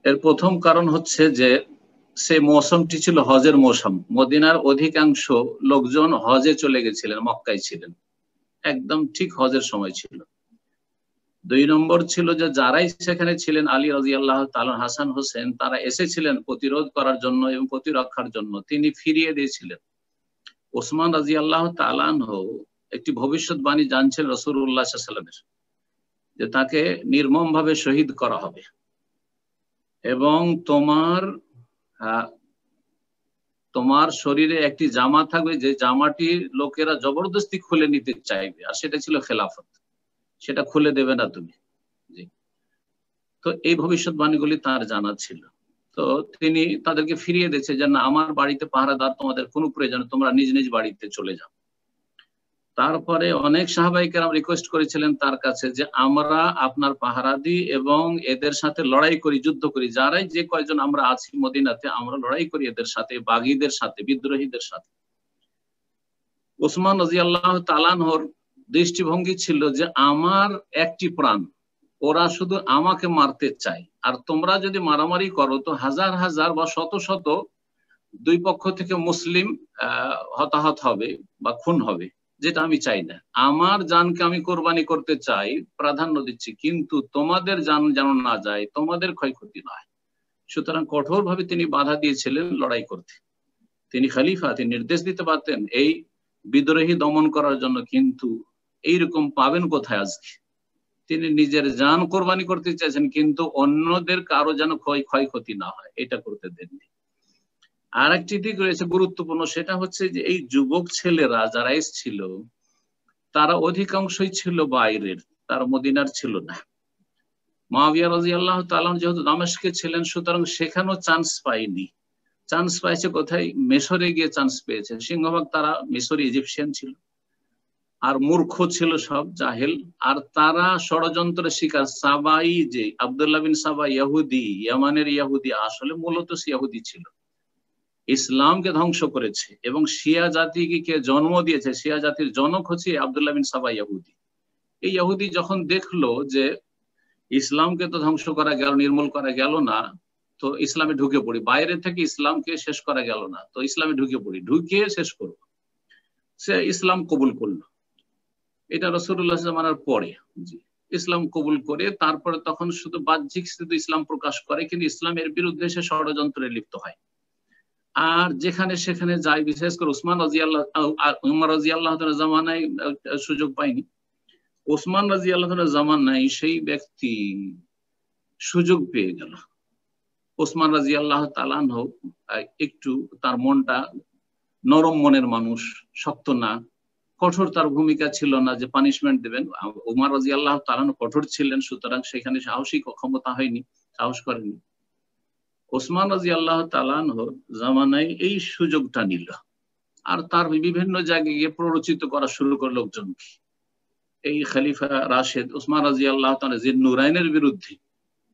S3: এর প্রথম কারণ হচ্ছে যে সে মৌসুমটি ছিল হজের মৌসুম। মদিনার অধিকাংশ লোকজন হজে চলে গেছিলেন, মক্কায় ছিলেন, একদম ঠিক হজের সময় ছিল। 2 নম্বর ছিল যে যারাই সেখানে ছিলেন, আলী রাদিয়াল্লাহু তাআলা, হাসান হোসেন, তারা এসেছিলেন প্রতিরোধ করার জন্য এবং প্রতিরক্ষার জন্য, তিনি ফিরিয়ে দিয়েছিলেন। ওসমান রাদিয়াল্লাহু তাআলা আনহু একটি ভবিষ্যৎবাণী জানছেন রাসূলুল্লাহ সাল্লাল্লাহু আলাইহি ওয়াসাল্লামের, যে তাকে নির্মম ভাবে শহীদ করা হবে এবং তোমার শরীরে একটি জামা থাকবে, যে জামাটি লোকেরা জবরদস্তি খুলে নিতে চাইবে, আর সেটা ছিল খেলাফত, সেটা খুলে দেবে না তুমি। জি। তো এই ভবিষ্যৎবাণীগুলি তার জানা ছিল। তো তিনি তাদেরকে ফিরিয়ে দিয়েছে যে না, আমার বাড়িতে পাহারাদার তোমাদের কোনো প্রয়োজন, তোমরা নিজ নিজ বাড়িতে চলে যাও। তারপরে অনেক সাহাবায়ে কেরাম রিকোয়েস্ট করেছিলেন তার কাছে যে আমরা আপনার পাহারা দিই এবং এদের সাথে লড়াই করি, যুদ্ধ করি, যারাই যে কয়জন আমরা আছি মদিনাতে, আমরা লড়াই করি এদের সাথে, বাগীদের সাথে, বিদ্রোহীদের সাথে। ওসমান রাদিয়াল্লাহু তাআলা আনহুর দৃষ্টিভঙ্গি ছিল যে আমার একটি প্রাণ, ওরা শুধু আমাকে মারতে চায়, আর তোমরা যদি মারামারি করো তো হাজার হাজার বা শত শত দুই পক্ষ থেকে মুসলিম হতাহত হবে বা খুন হবে, যেটা আমি চাই না। আমার জানকে আমি কোরবানি করতে চাই, প্রাধান্য দিচ্ছি, কিন্তু তোমাদের জান যেন না যায়, তোমাদের ক্ষয়ক্ষতি না হয়। সুতরাং কঠোরভাবে তিনি বাধা দিয়েছিলেন লড়াই করতে। তিনি খলিফা, তিনি নির্দেশ দিতে পারতেন এই বিদ্রোহী দমন করার জন্য, কিন্তু এইরকম পাবেন কোথায় আজকে? তিনি নিজের জান কোরবানি করতে চাইছেন, কিন্তু অন্যদের কারো যেন ক্ষয়ক্ষতি না হয়, এটা করতে দেননি। আর একটি দিক রয়েছে গুরুত্বপূর্ণ, সেটা হচ্ছে যে এই যুবক ছেলেরা যারা এসেছিল তারা অধিকাংশই ছিল বাইরের, তারা মদিনার ছিল না। মুআবিয়া রাদিয়াল্লাহু তাআলা যেহেতু দামেস্কে ছিলেন, সুতরাং সেখানেও চান্স পায়নি। চান্স পাইছে কোথায়? মিশরে গিয়ে চান্স পেয়েছে। সিংহভাগ তারা মিশরি, ইজিপশিয়ান ছিল, আর মূর্খ ছিল, সব জাহেল। আর তারা ষড়যন্ত্রের শিকার। সাবাই, যে আব্দুল্লাহ বিন সাবা ইহুদি, ইয়ামানের ইহুদি, আসলে মূলত ইহুদি ছিল, ইসলামকে ধ্বংস করেছে এবং শিয়া জাতিকে জন্ম দিয়েছে। শিয়া জাতির জনক হচ্ছে আব্দুল্লাহ বিন সাবা ইহুদি। এই ইহুদি যখন দেখলো যে ইসলামকে তো ধ্বংস করা গেল, নির্মূল করা গেল না, তো ইসলামে ঢুকে পড়ি, বাইরে থেকে ইসলামকে শেষ করা গেল না, তো ইসলামে ঢুকে পড়ি, ঢুকে শেষ করব। সে ইসলাম কবুল করলো। এটা রাসূলুল্লাহ জামানার পরে ইসলাম কবুল করে, তারপরে তখন শুধু বাহ্যিক শুধু ইসলাম প্রকাশ করে, কিন্তু ইসলামের বিরুদ্ধে সে ষড়যন্ত্রে লিপ্ত হয়। আর যেখানে সেখানে যায়, বিশেষ করে উসমান রাদিয়াল্লাহু আর উমর রাদিয়াল্লাহু তাআলা জামানায় সুযোগ পায়নি। উসমান রাদিয়াল্লাহু তাআলা জামানায় সেই ব্যক্তি সুযোগ পেয়ে গেল। উসমান রাদিয়াল্লাহু তাআলা একটু তার মনটা নরম মনের মানুষ, শক্ত না, কঠোর তার ভূমিকা ছিল না যে পানিশমেন্ট দেবেন। উমর রাদিয়াল্লাহু তাআলা কঠোর ছিলেন, সুতরাং সেখানে সাহসী ক্ষমতা হয়নি, সাহস করেনি। ওসমান রাদিয়াল্লাহু তাআলা জামানায় এই সুযোগটা নিল, আর তার বিভিন্ন জায়গায় গিয়ে প্ররোচিত করা শুরু করলো লোকজনকে। এই খলিফা রাশেদ ওসমান রাদিয়াল্লাহু তাআলা যে নুরাইনের বিরুদ্ধে,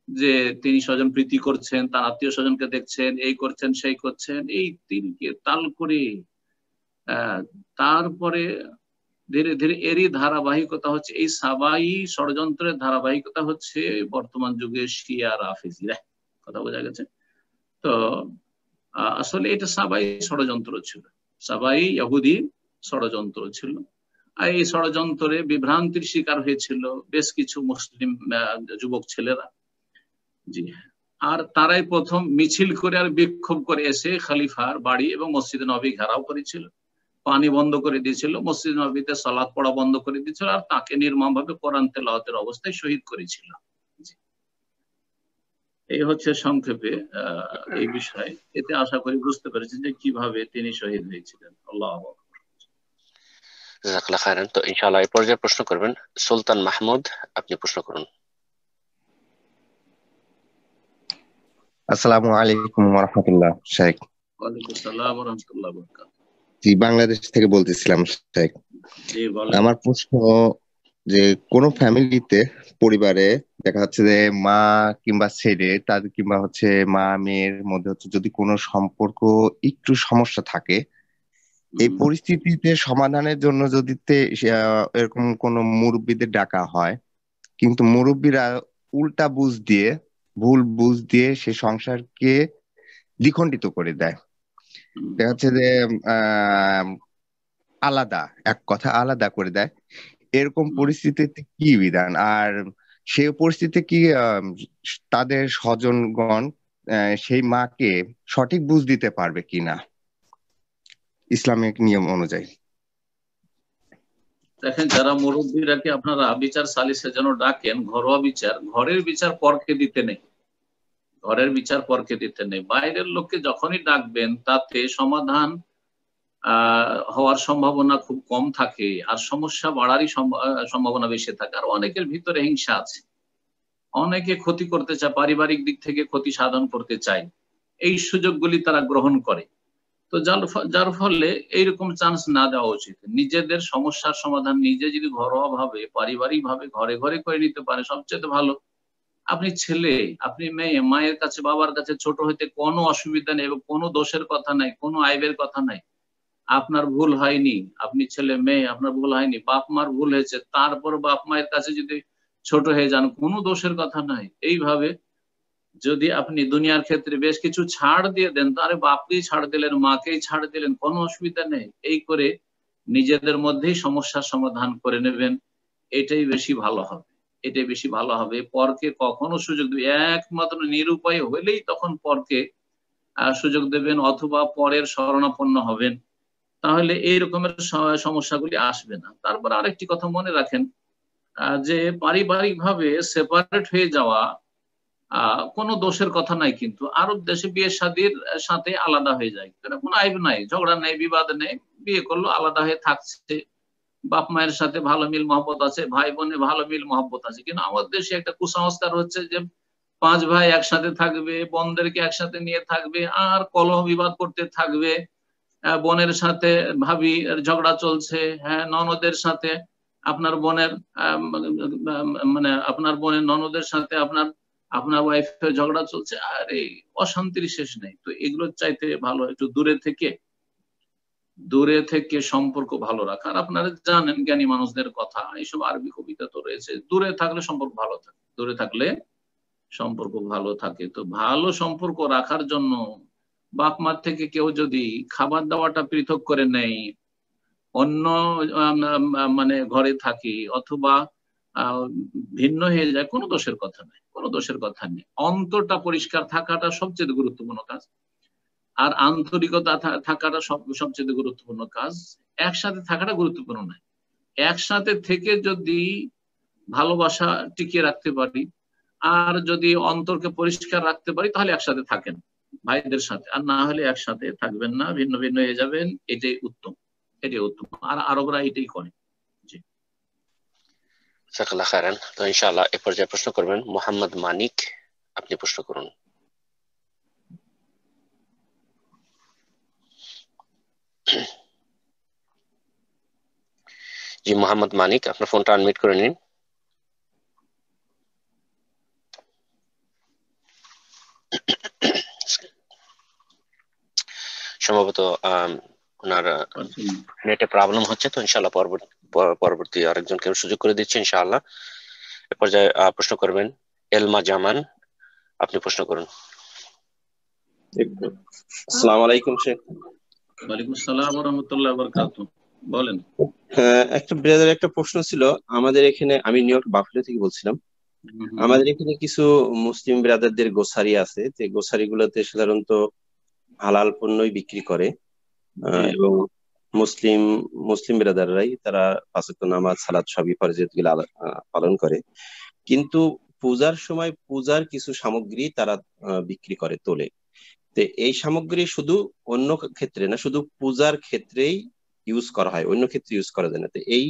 S3: যে তিনি স্বজন প্রীতি করছেন, তার আত্মীয় স্বজনকে দেখছেন, এই করছেন সেই করছেন, এই তিনকে তাল করে তারপরে ধীরে ধীরে এরই ধারাবাহিকতা হচ্ছে, এই সাবাই ষড়যন্ত্রের ধারাবাহিকতা হচ্ছে বর্তমান যুগে শিয়া রাফেজিরা। কথা বোঝা গেছে তো? আসলে এটা সাবাই ষড়যন্ত্র ছিল, সাবাই ইহুদি ষড়যন্ত্র ছিল। আর এই ষড়যন্ত্রে বিভ্রান্তির শিকার হয়েছিল বেশ কিছু মুসলিম যুবক ছেলেরা। জি, আর তারাই প্রথম মিছিল করে আর বিক্ষোভ করে এসে খলিফার বাড়ি এবং মসজিদ নবী ঘেরাও করেছিল, পানি বন্ধ করে দিয়েছিল, মসজিদ নবীতে সালাত পড়া বন্ধ করে দিয়েছিল, আর তাকে নির্মমভাবে কোরআন তেলাওয়াতের অবস্থায় শহীদ করেছিল। এই হচ্ছে সংক্ষেপে এই বিষয়। এতে আশা করি বুঝতে পেরেছেন যে কিভাবে তিনি শহীদ হয়েছিলেন। আল্লাহু আকবার।
S4: জাযাকাল্লাহু খাইরান। তো ইনশাআল্লাহ এই পর্যায়ে প্রশ্ন করবেন সুলতান মাহমুদ, আপনি প্রশ্ন করুন।
S11: আসসালামু আলাইকুম ওয়া রাহমাতুল্লাহ। শেখ
S3: ওয়ালাইকুম আসসালাম ওয়া রাহমাতুল্লাহি ওয়া বারাকাতুহু।
S11: জি, বাংলাদেশ থেকে বলতেছিলাম শেখ।
S3: জি বলেন।
S11: আমার প্রশ্ন যে কোন ফ্যামিলিতে, পরিবারে দেখা যাচ্ছে যে মা কিংবা ছেলে তাদের কিংবা হচ্ছে মা মেয়ের মধ্যে হচ্ছে যদি কোনো সম্পর্ক একটু সমস্যা থাকে, এই পরিস্থিতিতে সমাধানের জন্য যদি এরকম কোন মুরব্বীদের ডাকা হয়, কিন্তু মুরব্বীরা উল্টা বুঝ দিয়ে, ভুল বুঝ দিয়ে সে সংসারকে দ্বিখণ্ডিত করে দেয়। দেখা যাচ্ছে যে আলাদা, এক কথা আলাদা করে দেয়। এরকম পরিস্থিতিতে কি বিধান, আর সেই পরিস্থিতিতে কি তাদের স্বজনগণ সেই মাকে সঠিক বুঝ দিতে পারবে কিনা ইসলামিক নিয়ম অনুযায়ী?
S3: দেখেন, যারা মুরব্বীরাকে আপনারা বিচার সালিসের জন্য ডাকেন, ঘরোয়া বিচার, ঘরের বিচার পরকে দিতে নেই, ঘরের বিচার পরকে দিতে নেই। বাইরের লোককে যখনই ডাকবেন তাতে সমাধান হওয়ার সম্ভাবনা খুব কম থাকে, আর সমস্যা বাড়ারই সম্ভাবনা বেশি থাকে। আর অনেকের ভিতরে হিংসা আছে, অনেকে ক্ষতি করতে চায়, পারিবারিক দিক থেকে ক্ষতি সাধন করতে চায়, এই সুযোগগুলি তারা গ্রহণ করে। তো যার ফলে এইরকম চান্স না দেওয়া উচিত। নিজেদের সমস্যার সমাধান নিজে যদি ঘরোয়া ভাবে, পারিবারিক ভাবে ঘরে ঘরে করে নিতে পারে সবচেয়ে ভালো। আপনি ছেলে, আপনি মেয়ে, মায়ের কাছে বাবার কাছে ছোট হইতে কোনো অসুবিধা নেই এবং কোনো দোষের কথা নাই, কোনো আইবের কথা নাই। আপনার ভুল হয়নি, আপনি ছেলে মেয়ে, আপনার ভুল হয়নি, বাপ মার ভুল হয়েছে, তারপর বাপ মায়ের কাছে যদি ছোট হয়ে যান, কোনো দোষের কথা নাই। এইভাবে যদি আপনি দুনিয়ার ক্ষেত্রে বেশ কিছু ছাড় দিয়ে দেন, তাহলে বাপকেই ছাড় দিলেন, মাকেই ছাড় দিলেন, কোনো অসুবিধা নেই। এই করে নিজেদের মধ্যেই সমস্যার সমাধান করে নেবেন, এটাই বেশি ভালো হবে, এটাই বেশি ভালো হবে। পরকে কখনো সুযোগ দেবে, একমাত্র নিরুপায় হলেই তখন পরকে সুযোগ দেবেন অথবা পরের শরণাপন্ন হবেন, তাহলে এই রকমের সমস্যাগুলি আসবে না। তারপর আরেকটি কথা মনে রাখেন, যে পারিবারিক ভাবে সেপারেট হয়ে যাওয়া কোনো দোষের কথা নাই, কিন্তু আরব দেশে বিয়ে শাদীর সাথে আলাদা হয়ে যায়, কোনো আইব নাই, ঝগড়া নেই, বিবাদ নেই, বিয়ে করলো আলাদা হয়ে থাকছে, বাপ মায়ের সাথে ভালো মিল মহব্বত আছে, ভাই বোনে ভালো মিল মহব্বত আছে। কিন্তু আমাদের দেশে একটা কুসংস্কার হচ্ছে যে 5 ভাই একসাথে থাকবে, বোনদেরকে একসাথে নিয়ে থাকবে, আর কলহ বিবাদ করতে থাকবে, বোনের সাথে ভাবি ঝগড়া চলছে, হ্যাঁ ননদের সাথে আপনার বোনের মানে আপনার বোনের ননদের সাথে আপনার ওয়াইফের ঝগড়া চলছে, আর এই অশান্তির শেষ নেই। তো এগুলোর চাইতে ভালো একটু দূরে থেকে সম্পর্ক ভালো রাখা। আর আপনারা জানেন জ্ঞানী মানুষদের কথা, এইসব আরবি কবিতা তো রয়েছে, দূরে থাকলে সম্পর্ক ভালো থাকে, দূরে থাকলে সম্পর্ক ভালো থাকে। তো ভালো সম্পর্ক রাখার জন্য বাপ মার থেকে কেউ যদি খাবার দাওয়াটা পৃথক করে নেয়, অন্য মানে ঘরে থাকে অথবা ভিন্ন হয়ে যায়, কোনো দোষের কথা নেই, কোনো দোষের কথা নেই। অন্তরটা পরিষ্কার থাকাটা সবচেয়ে গুরুত্বপূর্ণ কাজ, আর আন্তরিকতা থাকাটা সবচেয়ে গুরুত্বপূর্ণ কাজ। একসাথে থাকাটা গুরুত্বপূর্ণ নয়, একসাথে থেকে যদি ভালোবাসা টিকিয়ে রাখতে পারি আর যদি অন্তরকে পরিষ্কার রাখতে পারি, তাহলে একসাথে থাকেন ভাইদের সাথে, আর না হলে একসাথে থাকবেন না, ভিন্ন ভিন্ন হয়ে যাবেন, এটাই উত্তম। এটাই উত্তম। আর আরবরা এটাই করে।
S4: জাযাকাল্লাহ খায়রান। তো ইনশাআল্লাহ এ পর্যায়ে প্রশ্ন করবেন মোহাম্মদ মানিক, আপনি প্রশ্ন করুন। জি মোহাম্মদ মানিক, আপনার ফোনটা আনমিউট করে নিন। সম্ভবত ওনার নেটে প্রবলেম হচ্ছে, তো ইনশাআল্লাহ পরবর্তী আরেকজন কেউ সুযোগ করে দিচ্ছে ইনশাআল্লাহ। এ পর্যায়ে প্রশ্ন করবেন এলমা জামান, আপনি প্রশ্ন করুন।
S12: আসসালামু আলাইকুম শেখ।
S3: ওয়ালাইকুম আসসালাম ওয়া রাহমাতুল্লাহি ওয়া বারাকাতুহু। বলেন।
S12: একটা ব্রাদার, একটা প্রশ্ন ছিল। আমাদের এখানে, আমি নিউ ইয়র্ক বাফলো থেকে বলছিলাম, আমাদের এখানে কিছু মুসলিম ব্রাদারদের গোসারি আছে, যে গোসারি গুলোতে সাধারণত হালাল পণ্যই বিক্রি করে, এবং মুসলিম ব্রাদাররাই তারা পাঁচ ওয়াক্ত নামাজ, সালাত সবই ফরজিয়ত গুলো পালন করে, কিন্তু পূজার সময় পূজার কিছু সামগ্রী তারা বিক্রি করে, তোলে। তো এই সামগ্রী শুধু অন্য ক্ষেত্রে না, শুধু পূজার ক্ষেত্রেই ইউজ করা হয়, অন্য ক্ষেত্রে ইউজ করা যায় না। তো এই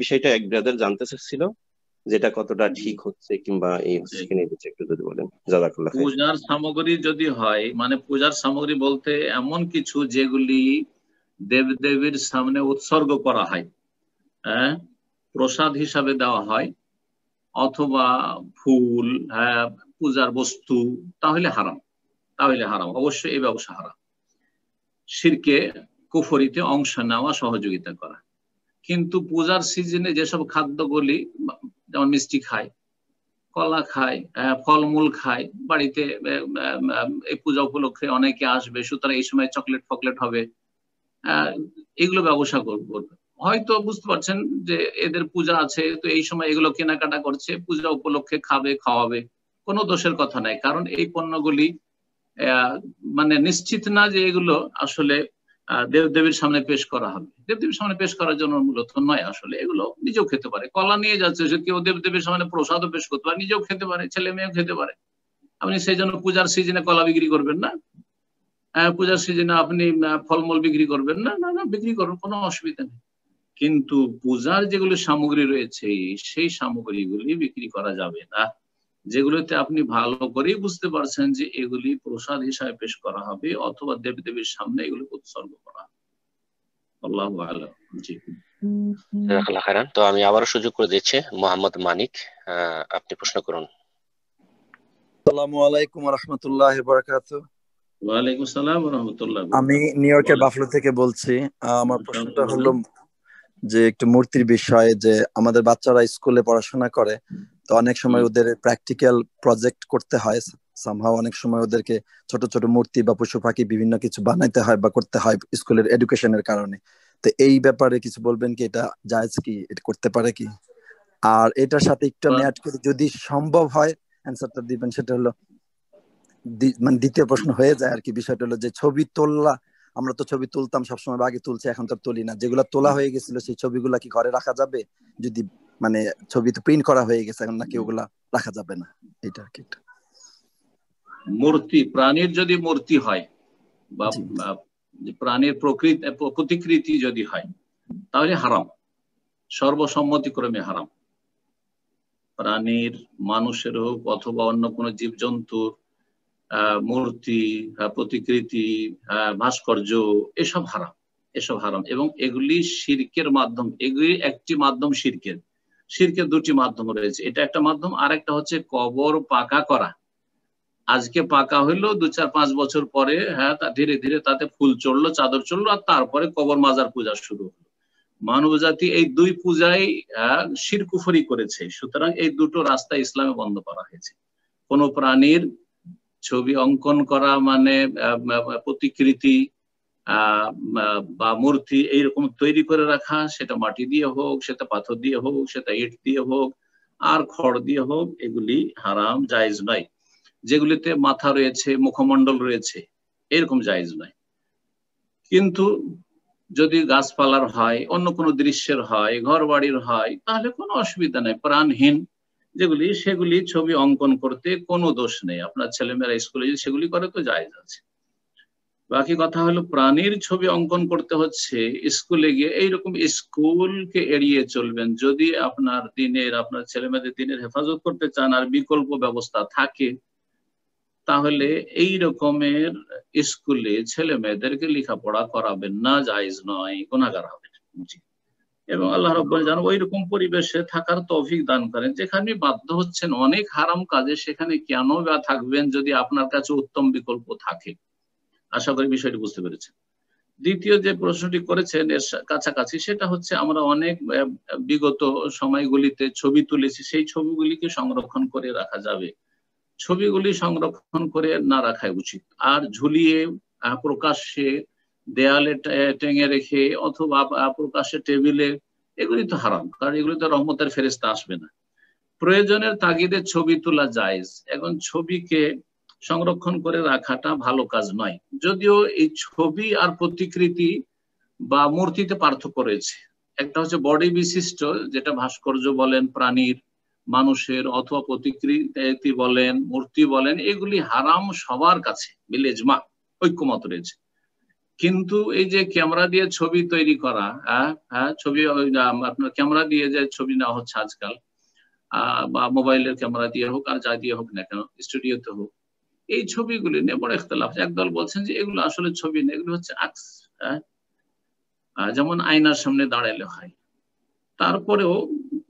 S12: বিষয়টা এক ব্রাদার জানতে চাচ্ছিল, যেটা কতটা ঠিক হচ্ছে কিংবা এই হচ্ছে কিনা, একটু যদি বলেন। জাযাকাল্লাহ খাইর।
S3: পূজার সামগ্রী যদি হয়, মানে পূজার সামগ্রী বলতে এমন কিছু যেগুলি দেবদেবীর সামনে উৎসর্গ করা হয়, হ্যাঁ, প্রসাদ হিসাবে দেওয়া হয়, অথবা ফুল, হ্যাঁ, পূজার বস্তু, তাহলে হারাম, অবশ্যই এই ব্যবসা হারাম। শিরকে কুফরিতে অংশ নেওয়া, সহযোগিতা করা। কিন্তু পূজার সিজনে যেসব খাদ্যগুলি, যেমন মিষ্টি খায়, কলা খায়, ফলমূল খায়, বাড়িতে এই পূজা উপলক্ষে অনেকে আসবে, সুতরাং এই সময় চকলেট ফকলেট হবে, এগুলো ব্যবসা করবে। হয়তো বুঝতে পারছেন যে এদের পূজা আছে, তো এই সময় এগুলো কেনাকাটা করছে, পূজা উপলক্ষে খাবে, খাওয়াবে, কোনো দোষের কথা নাই। কারণ এই পণ্যগুলি মানে নিশ্চিত না যে এগুলো আসলে দেবদেবীর সামনে পেশ করা হবে। দেবদেবীর সামনে পেশ করার জন্য মূলত নয়, আসলে এগুলো নিজেও খেতে পারে। কলা নিয়ে যাচ্ছে, সে কেউ দেবদেবীর সামনে প্রসাদও পেশ করতে পারে, নিজেও খেতে পারে, ছেলে মেয়েও খেতে পারে। আপনি সেই জন্য পূজার সিজনে কলা বিক্রি করবেন না, পূজার সিজনে আপনি ফলমূল বিক্রি করবেন না, না বিক্রি করুন, কোনো অসুবিধা নেই। কিন্তু পূজার যেগুলো সামগ্রী রয়েছে, সেই সামগ্রীগুলি বিক্রি করা যাবে না, যেগুলোতে আপনি ভালো করেই বুঝতে পারছেন যে এগুলি প্রসাদ হিসাবে পেশ করা হবে, অথবা দেবদেবীর সামনে এগুলো উৎসর্গ করা হবে। আল্লাহু আ'লাম। জি,
S4: জাযাকাল্লাহ খায়রান। তো আমি আবারও সুযোগ করে দিচ্ছি মোহাম্মদ মানিক, আপনি প্রশ্ন করুন।
S13: আসসালামু আলাইকুম ওয়া রাহমাতুল্লাহি ওয়া বারাকাতুহু।
S3: ওয়ালাইকুম আসসালাম ওয়া রাহমাতুল্লাহি ওয়া বারাকাতুহু।
S13: আমি নিউ ইয়র্কের বাফলো থেকে বলছি। আমার প্রশ্নটা হলো যে একটু মূর্তির বিষয়ে, যে আমাদের বাচ্চারা স্কুলে পড়াশোনা করে, তো অনেক সময় ওদের প্র্যাকটিক্যাল প্রজেক্ট করতে হয়, সামহাও অনেক সময় ওদেরকে ছোট ছোট মূর্তি বা পশু পাখি বিভিন্ন কিছু বানাইতে হয় বা করতে হয় স্কুলের এডুকেশনের কারণে। তো এই ব্যাপারে কিছু বলবেন কি, এটা জায়েজ কি, এটা করতে পারে কি? আর এটার সাথে একটু আমি অ্যাড করি, যদি সম্ভব হয় অ্যান্সারটা দিবেন। সেটা হলো মানে দ্বিতীয় প্রশ্ন হয়ে যায় আর কি। বিষয়টা হলো যে ছবি তোলা, আমরা তো ছবি তুলতাম সবসময়, আগে তুলছি, এখন তো তুলি না। যেগুলো তোলা হয়ে গেছিল সেই ছবিগুলা কি ঘরে রাখা যাবে? যদি মানে ছবি তো প্রিন্ট করা হয়ে গেছে এখন, নাকি ওগুলা রাখা যাবে না? এটা আর কি।
S3: মূর্তি, প্রাণীর যদি মূর্তি হয় বা প্রাণীর প্রতিকৃতি যদি হয়, তাহলে হারাম, সর্বসম্মতিক্রমে হারাম। প্রাণীর, মানুষের হোক অথবা অন্য কোনো জীবজন্তুর মূর্তি, প্রতিকৃতি, ভাস্কর্য, এসব হারাম। এবং এগুলি শিরকের মাধ্যম, এগুলি একটি মাধ্যম শিরকের দুটি মাধ্যম রয়েছে। এটা একটা মাধ্যম, আর একটা হচ্ছে কবর পাকা করা। আজকে পাকা হইলো, 2-4-5 বছর পরে, হ্যাঁ, ধীরে ধীরে তাতে ফুল চড়লো, চাদর চড়লো, আর তারপরে কবর মাজার পূজা শুরু হলো। মানব জাতি এই দুই পূজায় শিরক কুফরি করেছে। সুতরাং এই দুটো রাস্তা ইসলামে বন্ধ করা হয়েছে। কোন প্রাণীর ছবি অঙ্কন করা, মানে প্রতিকৃতি বা মূর্তি এইরকম তৈরি করে রাখা, সেটা মাটি দিয়ে হোক, সেটা পাথর দিয়ে হোক, সেটা ইট দিয়ে হোক, আর খড় দিয়ে হোক, এগুলি হারাম, জায়েজ নয়। যেগুলিতে মাথা রয়েছে, মুখমণ্ডল রয়েছে, এরকম জায়েজ নয়। কিন্তু যদি গাছপালার হয়, অন্য কোনো দৃশ্যের হয়, ঘর বাড়ির হয়, তাহলে কোনো অসুবিধা নেই। প্রাণহীন যেগুলি, সেগুলি ছবি অঙ্কন করতে কোনো দোষ নেই। আপনার ছেলেমেয়েরা স্কুলে যদি সেগুলি করে তো জায়েজ আছে। বাকি কথা হলো প্রাণীর ছবি অঙ্কন করতে হচ্ছে স্কুলে গিয়ে, এইরকম স্কুলকে এড়িয়ে চলবেন। যদি আপনার ছেলে মেয়েদের দিনের হেফাজত করতে চান আর বিকল্প ব্যবস্থা থাকে, তাহলে এই রকমের স্কুলে ছেলে মেয়েদেরকে লেখাপড়া করাবেন না, জায়েজ নয়, গুনাহগার হবেন। এবং আল্লাহ রাব্বুল যেন ওই রকম পরিবেশে থাকার তৌফিক দান করেন যেখানে বাধ্য হচ্ছেন অনেক হারাম কাজে, সেখানে কেন বা থাকবেন যদি আপনার কাছে উত্তম বিকল্প থাকে। আশা করি বিষয়টি বুঝতে পেরেছেন। দ্বিতীয় যে প্রশ্নটি করেছেন এর কাছাকাছি, সেটা হচ্ছে আমরা অনেক বিগত সময়গুলিতে ছবি তুলেছি, সেই ছবিগুলিকে সংরক্ষণ করে রাখা যাবে। ছবিগুলি সংরক্ষণ করে না রাখাই উচিত। আর ঝুলিয়ে প্রকাশ্যে দেয়ালে টেঙে রেখে অথবা প্রকাশ্যে টেবিলে, এগুলি তো হারাম, কারণ এগুলি তো রহমতের ফেরেশতা আসবে না। প্রয়োজনের তাগিদে ছবি তোলা জায়েজ। এখন ছবিকে সংরক্ষণ করে রাখাটা ভালো কাজ নয়, যদিও এই ছবি আর প্রতিকৃতি বা মূর্তিতে পার্থক্য রয়েছে। একটা হচ্ছে বডি বিশিষ্ট, যেটা ভাস্কর্য বলেন, প্রাণীর, মানুষের অথবা প্রতিকৃতি বলেন, মূর্তি বলেন, এগুলি হারাম সবার কাছে বিল ইজমা, ঐক্যমত রয়েছে। কিন্তু এই যে ক্যামেরা দিয়ে ছবি তৈরি করা, ছবি আপনার ক্যামেরা দিয়ে যে ছবি নেওয়া হচ্ছে আজকাল, বা মোবাইলের ক্যামেরা দিয়ে হোক আর যা দিয়ে হোক না কেন, স্টুডিওতে হোক, এই ছবিগুলি নিয়ে বড় ইখতিলাফ। একদল বলছেন যে এগুলো আসলে ছবি না, এগুলো হচ্ছে আকস, যেমন আয়নার সামনে দাঁড়াইলে হয়। তারপরেও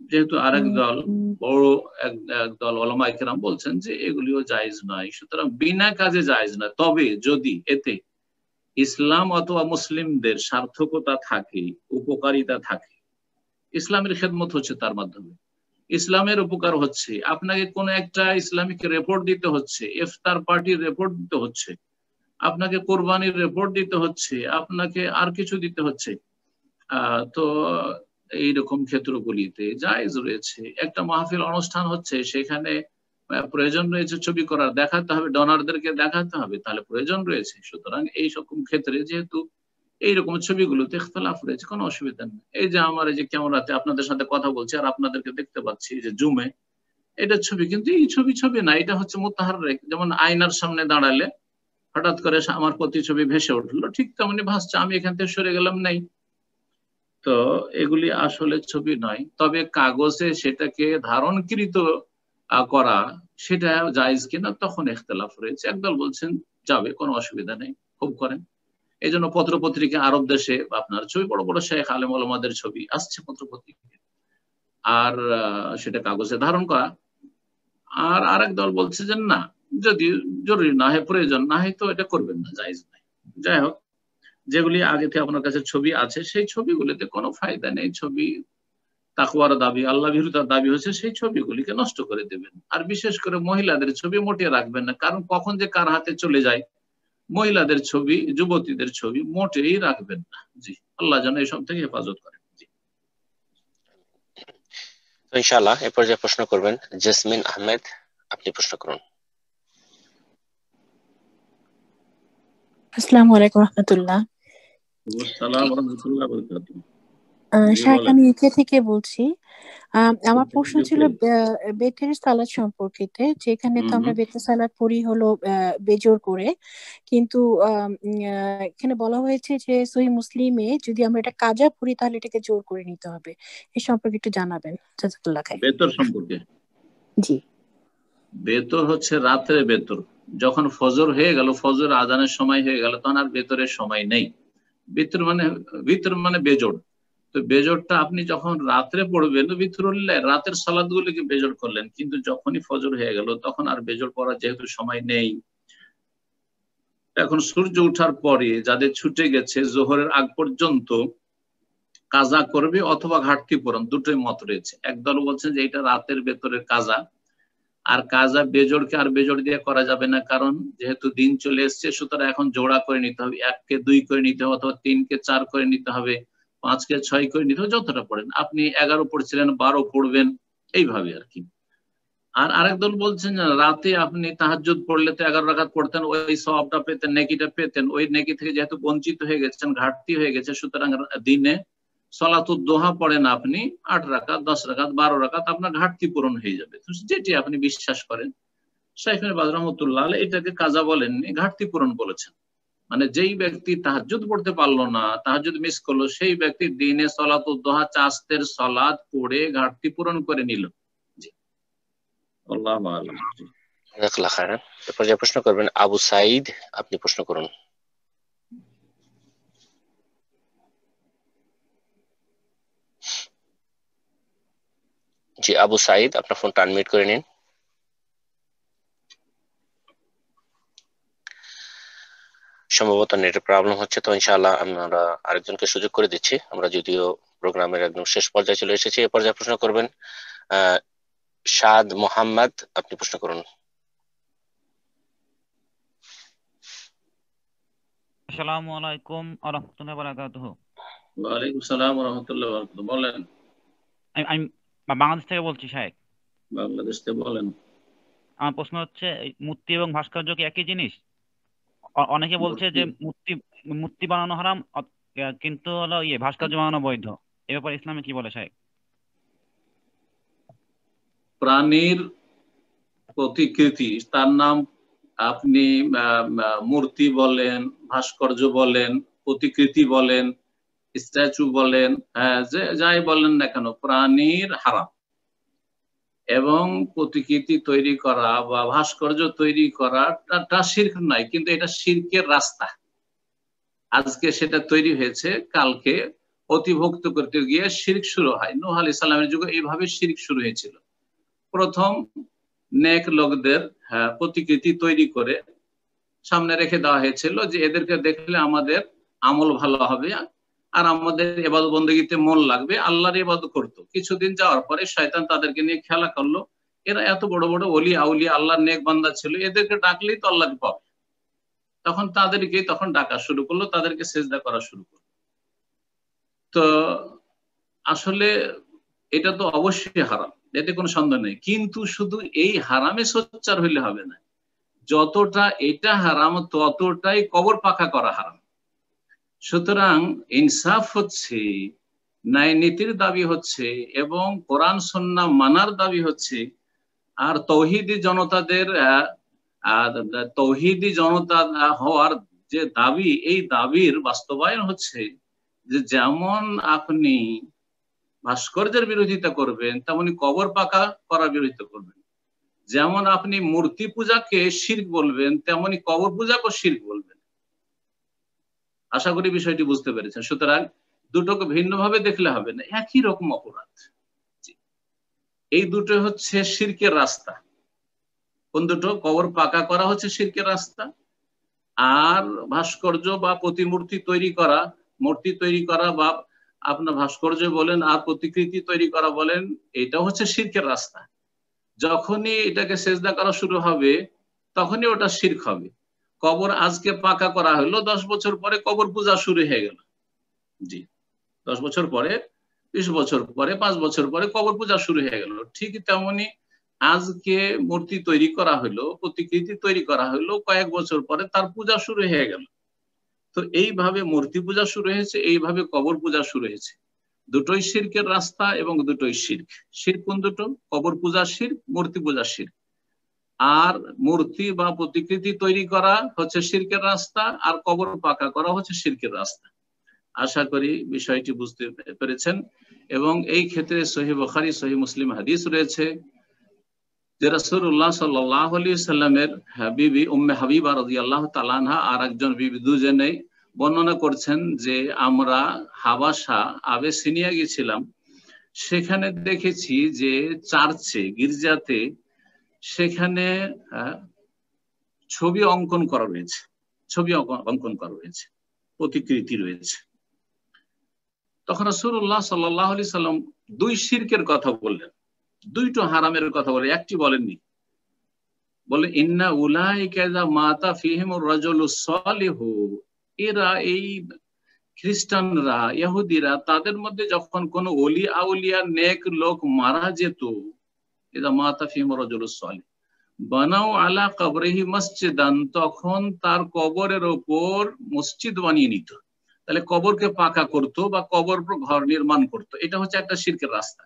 S3: যেহেতু আরেক দল, বড় একদল উলামা ইকরাম বলছেন যে এগুলিও জায়েজ নয়, সুতরাং বিনা কাজে জায়েজ নয়। তবে যদি এতে ইসলাম অথবা মুসলিমদের সার্থকতা থাকে, উপকারিতা থাকে, ইসলামের খেদমত হচ্ছে তার মাধ্যমে, ইসলামের উপকার হচ্ছে, আপনাকে কোন একটা ইসলামিক রিপোর্ট দিতে হচ্ছে, ইফতার পার্টির রিপোর্ট দিতে হচ্ছে, আপনাকে কোরবানির রিপোর্ট দিতে হচ্ছে, আপনাকে আর কিছু দিতে হচ্ছে, তো এইরকম ক্ষেত্রগুলিতে জায়েজ রয়েছে। একটা মাহফিল অনুষ্ঠান হচ্ছে, সেখানে প্রয়োজন রয়েছে ছবি করার, দেখাতে হবে, ডোনারদেরকে দেখাতে হবে, তাহলে প্রয়োজন রয়েছে। সুতরাং এই সকম ক্ষেত্রে যেহেতু এইরকম ছবিগুলোতে ইখতিলাফ রয়েছে, কোনো অসুবিধা নেই। এই যে আমার এই যে ক্যামেরাতে আপনাদের সাথে কথা বলছি আর আপনাদেরকে দেখতে পাচ্ছি যে জুমে, এটা ছবি, কিন্তু এই ছবি না, এটা হচ্ছে মুতাহাররিক। যেমন আয়নার সামনে দাঁড়ালে হঠাৎ করে আমার প্রতিছবি ভেসে উঠলো, ঠিক তেমনি ভাসছে, আমি এখান থেকে সরে গেলাম, নাই। তো এগুলি আসলে ছবি নয়। তবে কাগজে সেটাকে ধারণকৃত করা, সেটা জায়েজ কিনা তখন ইখতিলাফ রয়েছে। একদল বলছেন যাবে, কোনো অসুবিধা নেই, খুব করেন। এই জন্য পত্র পত্রিকা, আরব দেশে আপনার ছবি, বড় বড় শেখ আলেম ওলামাদের ছবি আসছে পত্র পত্রিকা, আর সেটা কাগজে ধারণ করা। আর আরেক দল বলছে যে না, যদি জরুরি না হয়, প্রয়োজন না হয়, তো এটা করবেন না, জায়েজ নাই। যাই হোক, যেগুলি আগে থেকে আপনার কাছে ছবি আছে, সেই ছবিগুলিতে কোনো ফায়দা নেই। ছবি তাকওয়ার দাবি, আল্লাহ ভীরুতার দাবি হচ্ছে সেই ছবিগুলিকে নষ্ট করে দেবেন। আর বিশেষ করে মহিলাদের ছবি মোটে রাখবেন না, কারণ কখন যে কার হাতে চলে যায়। মহিলাদের ছবি, যুবতীদের ছবি মোটেই রাখবেন না। জি, আল্লাহ যেন এসব থেকে হেফাজত করেন। জি,
S4: ইনশাআল্লাহ এরপর যে প্রশ্ন করবেন জেসমিন আহমেদ, আপনি প্রশ্ন করুন।
S14: আসসালামু আলাইকুম রহমতুল্লাহ।
S3: আসসালামু আলাইকুম ওয়া রাহমাতুল্লাহি ওয়া বারাকাতুহু।
S14: শাইখ, আমি ইউকে থেকে বলছি। আমার প্রশ্ন ছিল বেতের সালাদ সম্পর্কিত, যেখানে তো আমরা বেতের সালাদ পড়ি হলো বেজোর করে, কিন্তু এখানে বলা হয়েছে যে সহিহ মুসলিমে যদি আমরা এটা কাজা পড়ি তাহলে এটাকে জোর করে নিতে হবে। এই সম্পর্কে একটু জানাবেন, জাযাকাল্লাহ খাইর।
S3: বেতর সম্পর্কে?
S14: জি,
S3: বেতর হচ্ছে রাতের বেতর। যখন ফজর হয়ে গেল, ফজর আজানের সময় হয়ে গেল, তখন আর বেতরের সময় নেই। ভিতর মানে বেজোড়। তো বেজোড়টা আপনি যখন রাত্রে পড়বেন, ভিতরুল্লাহ রাতের সালাদ গুলিকে বেজোড় করলেন, কিন্তু যখনই ফজর হয়ে গেল তখন আর বেজোড় পড়ার যেহেতু সময় নেই, এখন সূর্য ওঠার পরে যাদের ছুটে গেছে জোহরের আগ পর্যন্ত কাজা করবে অথবা ঘাটতি পূরণ, দুটোই মত রয়েছে। একদল বলছেন যে এটা রাতের ভেতরের কাজা, আর কাজা বেজোড়কে আর বেজোড় দিয়ে করা যাবে না, কারণ যেহেতু দিন চলে এসছে, সুতরাং এখন জোড়া করে নিতে হবে, 1 কে 2 করে নিতে হবে, অথবা 3 কে 4 করে নিতে হবে, 5 কে 6 করে নিতে হবে, যতটা পড়েন। আপনি 11 পড়ছিলেন, 12 পড়বেন, এইভাবে আর কি। আর আরেক দল বলছেন রাতে আপনি তাহাজ্জুদ পড়লে তো 11 রাকাত পড়তেন, ওই সওয়াবটা পেতেন, নেকিটা পেতেন, ওই নেকি থেকে যেহেতু বঞ্চিত হয়ে গেছেন, ঘাটতি হয়ে গেছে, সুতরাং দিনে সলাতুদ দোহা পড়েন আপনি 8 রাকাত, 10 রাকাত, 12 রাকাত, আপনার ঘাটতি পূরণ হয়ে যাবে। যেটি আপনি বিশ্বাস করেন। শাইখ ইবনে বাজ রাহমাতুল্লাহ আলাইহি এটাকে কাজা বলেননি, ঘাটতি পূরণ বলেছেন। মানে যেই ব্যক্তি তাহাজ্জুদ পড়তে পারলো না, তাহাজ্জুদ মিস করলো, সেই ব্যক্তি দিনে সলাতুদ দুহা চাস্তের সলাত পড়ে ঘাটতি পূরণ করে নিল। জি, আল্লাহু আ'লাম। জি,
S4: জাযাকাল্লাহ খায়রান। এরপর যে প্রশ্ন করবেন আবু সাঈদ, আপনি প্রশ্ন করুন। জি আবু সাঈদ, আপনার ফোনটা আনমিউট করে নিন। সম্ভবত নেটের প্রবলেম হচ্ছে, তো ইনশাআল্লাহ আমরা আরেকজনকে সুযোগ করে দিচ্ছি। আমরা যদিও প্রোগ্রামের একদম শেষ পর্যায়ে চলে এসেছি। এ পর্যায়ে প্রশ্ন করবেন শাদ মোহাম্মদ, আপনি প্রশ্ন করুন।
S15: আসসালামু আলাইকুম ওয়া রাহমাতুল্লাহি ওয়া বারাকাতুহু।
S3: ওয়া আলাইকুম আসসালাম ওয়া রাহমাতুল্লাহি ওয়া বারাকাতুহু। বলেন।
S15: আমি বাংলাদেশ থেকে বলছি শাহেখ।
S3: বাংলাদেশ থেকে বলেন।
S15: আমার প্রশ্ন হচ্ছে মূর্তি এবং ভাস্কর্য কি একই জিনিস? অনেকে বলছে যে মূর্তি বানানো হারাম, কিন্তু হলো ভাস্কর্য বানানো বৈধ। এ ব্যাপারে ইসলামে কি বলে শাহেখ?
S3: প্রাণীর প্রতিকৃতি, তার নাম আপনি মূর্তি বলেন, ভাস্কর্য বলেন, প্রতিকৃতি বলেন, স্ট্যাচু বলেন, যাই বলেন না কেন, প্রাণীর হারাম। এবং প্রতিকৃতি তৈরি করা বা ভাস্কর্য তৈরি করাটা শিরক নয়, কিন্তু এটা শিরকের রাস্তা। আজকে সেটা তৈরি হয়েছে, কালকে অতিভুক্ত করতে গিয়ে শিরক শুরু হয়। নূহ আলাইহিস সালামের যুগে এইভাবে শিরক শুরু হয়েছিল। প্রথম নেক লোকদের প্রতিকৃতি তৈরি করে সামনে রেখে দেওয়া হয়েছিল যে এদেরকে দেখলে আমাদের আমল ভালো হবে আর আমাদের ইবাদত বন্দেগীতে মন লাগবে, আল্লাহর ইবাদত করতো। কিছুদিন যাওয়ার পরে শয়তান তাদেরকে নিয়ে খেলা করলো, এরা এত বড় বড় ওলি আউলিয়া আল্লাহর নেক বান্দা ছিল, এদেরকে ডাকলেই তো আল্লাহকে পাবে। তখন তাদেরকে ডাকা শুরু করলো, তাদেরকে সেজদা করা শুরু করলো। তো আসলে এটা তো অবশ্যই হারাম, এতে কোনো সন্দেহ নেই। কিন্তু শুধু এই হারামে সোচ্চার হইলে হবে না, যতটা এটা হারাম ততটাই কবর পাকা করা হারাম। সুতরাং ইনসাফ হচ্ছে, ন্যায় নীতির দাবি হচ্ছে এবং কোরআন সুন্নাহ মানার দাবি হচ্ছে। আর তৌহিদি জনতা হওয়ার যে দাবি, এই দাবির বাস্তবায়ন হচ্ছে যে যেমন আপনি ভাস্কর্যের বিরোধিতা করবেন তেমনি কবর পাকা করার বিরোধিতা করবেন। যেমন আপনি মূর্তি পূজাকে শিরক বলবেন তেমনি কবর পূজাকে শিরক বলবেন। আশা করি বিষয়টি বুঝতে পেরেছেন। সুতরাং দুটোকে ভিন্নভাবে দেখলে হবে না, একই রকম অপরাধ। এই দুটো হচ্ছে শিরকের রাস্তা। কোন দুটো? কবর পাকা করা হচ্ছে শিরকের রাস্তা, আর ভাস্কর্য বা প্রতিমূর্তি তৈরি করা, মূর্তি তৈরি করা বা আপনার ভাস্কর্য বলেন আর প্রতিকৃতি তৈরি করা বলেন, এটা হচ্ছে শিরকের রাস্তা। যখনই এটাকে সেজদা করা শুরু হবে তখনই ওটা শিরক হবে। কবর আজকে পাকা করা হলো, 10 বছর পরে কবর পূজা শুরু হয়ে গেল। জি, 10 বছর পরে, 20 বছর পরে, 5 বছর পরে কবর পূজা শুরু হয়ে গেল। ঠিক তেমনি আজকে মূর্তি তৈরি করা হলো, প্রতিকৃতি তৈরি করা হলো, কয়েক বছর পরে তার পূজা শুরু হয়ে গেল। তো এইভাবে মূর্তি পূজা শুরু হয়েছে, এইভাবে কবর পূজা শুরু হয়েছে। দুটোই শিরকের রাস্তা এবং দুটোই শিরক। শিরক কোন দুটো? কবর পূজা শিরক, মূর্তি পূজা শিরক। আর মূর্তি বা প্রতিকৃতি তৈরি করা হচ্ছে শিরকের রাস্তা, আর কবর পাকা করা হচ্ছে শিরকের রাস্তা। আশা করি বিষয়টি বুঝতে পেরেছেন। এবং এই ক্ষেত্রে সহিহ বুখারী, সহিহ মুসলিম হাদিস রয়েছে যে রাসূলুল্লাহ সাল্লাল্লাহু আলাইহি সাল্লামের বিবি উম্মে হাবিবা রাদিয়াল্লাহু তাআলা আনহা আর একজন বিবি দুজনেই বর্ণনা করছেন যে আমরা হাবাসা আবেসিনিয়া গিয়েছিলাম, সেখানে দেখেছি যে চার্চে, গির্জাতে সেখানে ছবি অঙ্কন করা রয়েছে, ছবি অঙ্কন করা রয়েছে, প্রতিকৃতি রয়েছে। তখন রাসূলুল্লাহ সাল্লাল্লাহু আলাইহি সাল্লাম দুই শিরকের কথা বললেন, দুইটো হারামের কথা বলে, একটি বলেননি। বলে ইন্না উলাইকা ইযা মাতা ফিহিমুর রাজুলুস সালিহু, এরা এই খ্রিস্টানরা, ইহুদিরা, তাদের মধ্যে যখন কোন ওলি আউলিয়া নেক লোক মারা যেত, ইযা মাতা ফিহিমুর রাজুলুস সালিহ বানাও আলা কবরিহি মসজিদান, তখন তার কবরের উপর মসজিদ বানিয়ে নিত। তাহলে কবরকে পাকা করতো বা কবর ঘর নির্মাণ করতো। এটা হচ্ছে একটা শিরকের রাস্তা।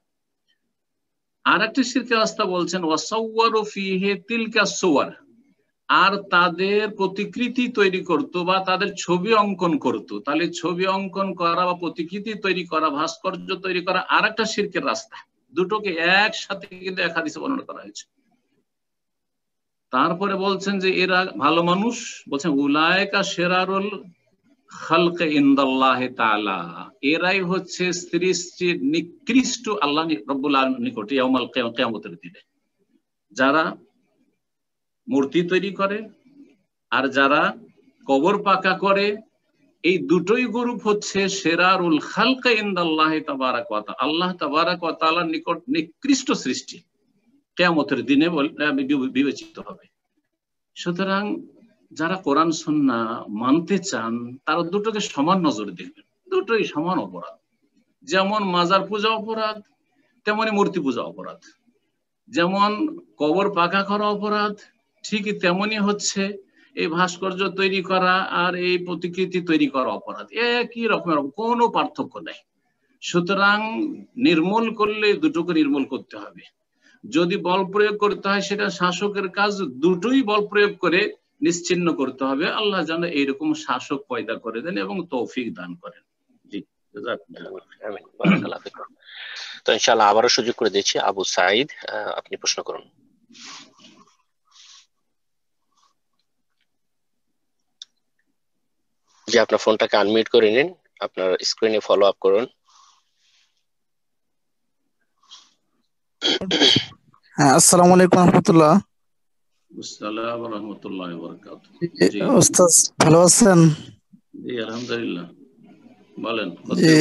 S3: আর একটা শিরকের রাস্তা বলছেন ওয়াসাওয়ারু ফিহি তিলকা সুওয়ার, আর তাদের প্রতিকৃতি তৈরি করত বা তাদের ছবি অঙ্কন করত, তাহলে ছবি অঙ্কন করা বা প্রতিকৃতি তৈরি করা, ভাস্কর্য তৈরি করা আর একটা শিরকের রাস্তা। দুটোকে একসাথে কিন্তু এক হাদিসে বর্ণনা করা হয়েছে। তারপরে বলছেন যে এরা ভালো মানুষ, বলছেন উলায়েকা শিরারুল খালকে ইনদাল্লাহি তাআলা, এরাই হচ্ছে সৃষ্টির নিকৃষ্ট আল্লাহ রাব্বুল আলামিনের নিকটে ইয়াউমাল কিয়ামতের দিনে। যারা মূর্তি তৈরি করে আর যারা কবর পাকা করে, এই দুটোই গ্রুপ হচ্ছে শিরারুল খালকে ইনদাল্লাহি তাবারাকা ওয়া তাআলা, আল্লাহ তাবারাকা ওয়া তাআলার নিকট নিকৃষ্ট সৃষ্টি কিয়ামতের দিনে বিবেচিত হবে। সুতরাং যারা কোরআন সুন্নাহ মানতে চান তারা দুটোকে সমান নজরে দেখবেন, দুটোই সমান অপরাধ। যেমন মাজার পূজা অপরাধ, তেমনি মূর্তি পূজা অপরাধ। যেমন কবর পাকা করা অপরাধ, ঠিকই তেমনি হচ্ছে এই ভাস্কর্য তৈরি করা আর এই প্রতিকৃতি তৈরি করা অপরাধ, একই রকমের, কোনো পার্থক্য নেই। সুতরাং নির্মূল করলে দুটোকে নির্মূল করতে হবে। যদি বল প্রয়োগ করতে হয় সেটা শাসকের কাজ, দুটোই বল প্রয়োগ করে নিশ্চিহ্ন করতে হবে। আল্লাহ যেন এইরকম শাসক পয়দা করে দেন এবং তৌফিক দান করেন। জি,
S4: তো ইনশাআল্লাহ আবারও সুযোগ করে দিচ্ছি আবু সাঈদ, আপনি প্রশ্ন করুন। যে আপনার ফোনটাকে আনমিউট করে নিন, আপনার স্ক্রিনে ফলো আপ করুন।
S16: হ্যাঁ, আসসালামু আলাইকুম রাহমাতুল্লাহ।
S3: আসসালামু আলাইকুম ওয়া রাহমাতুল্লাহি ওয়া বারাকাতুহু। জি
S16: ওস্তাদ ভালো আছেন?
S3: জি আলহামদুলিল্লাহ, বলেন।
S16: জি,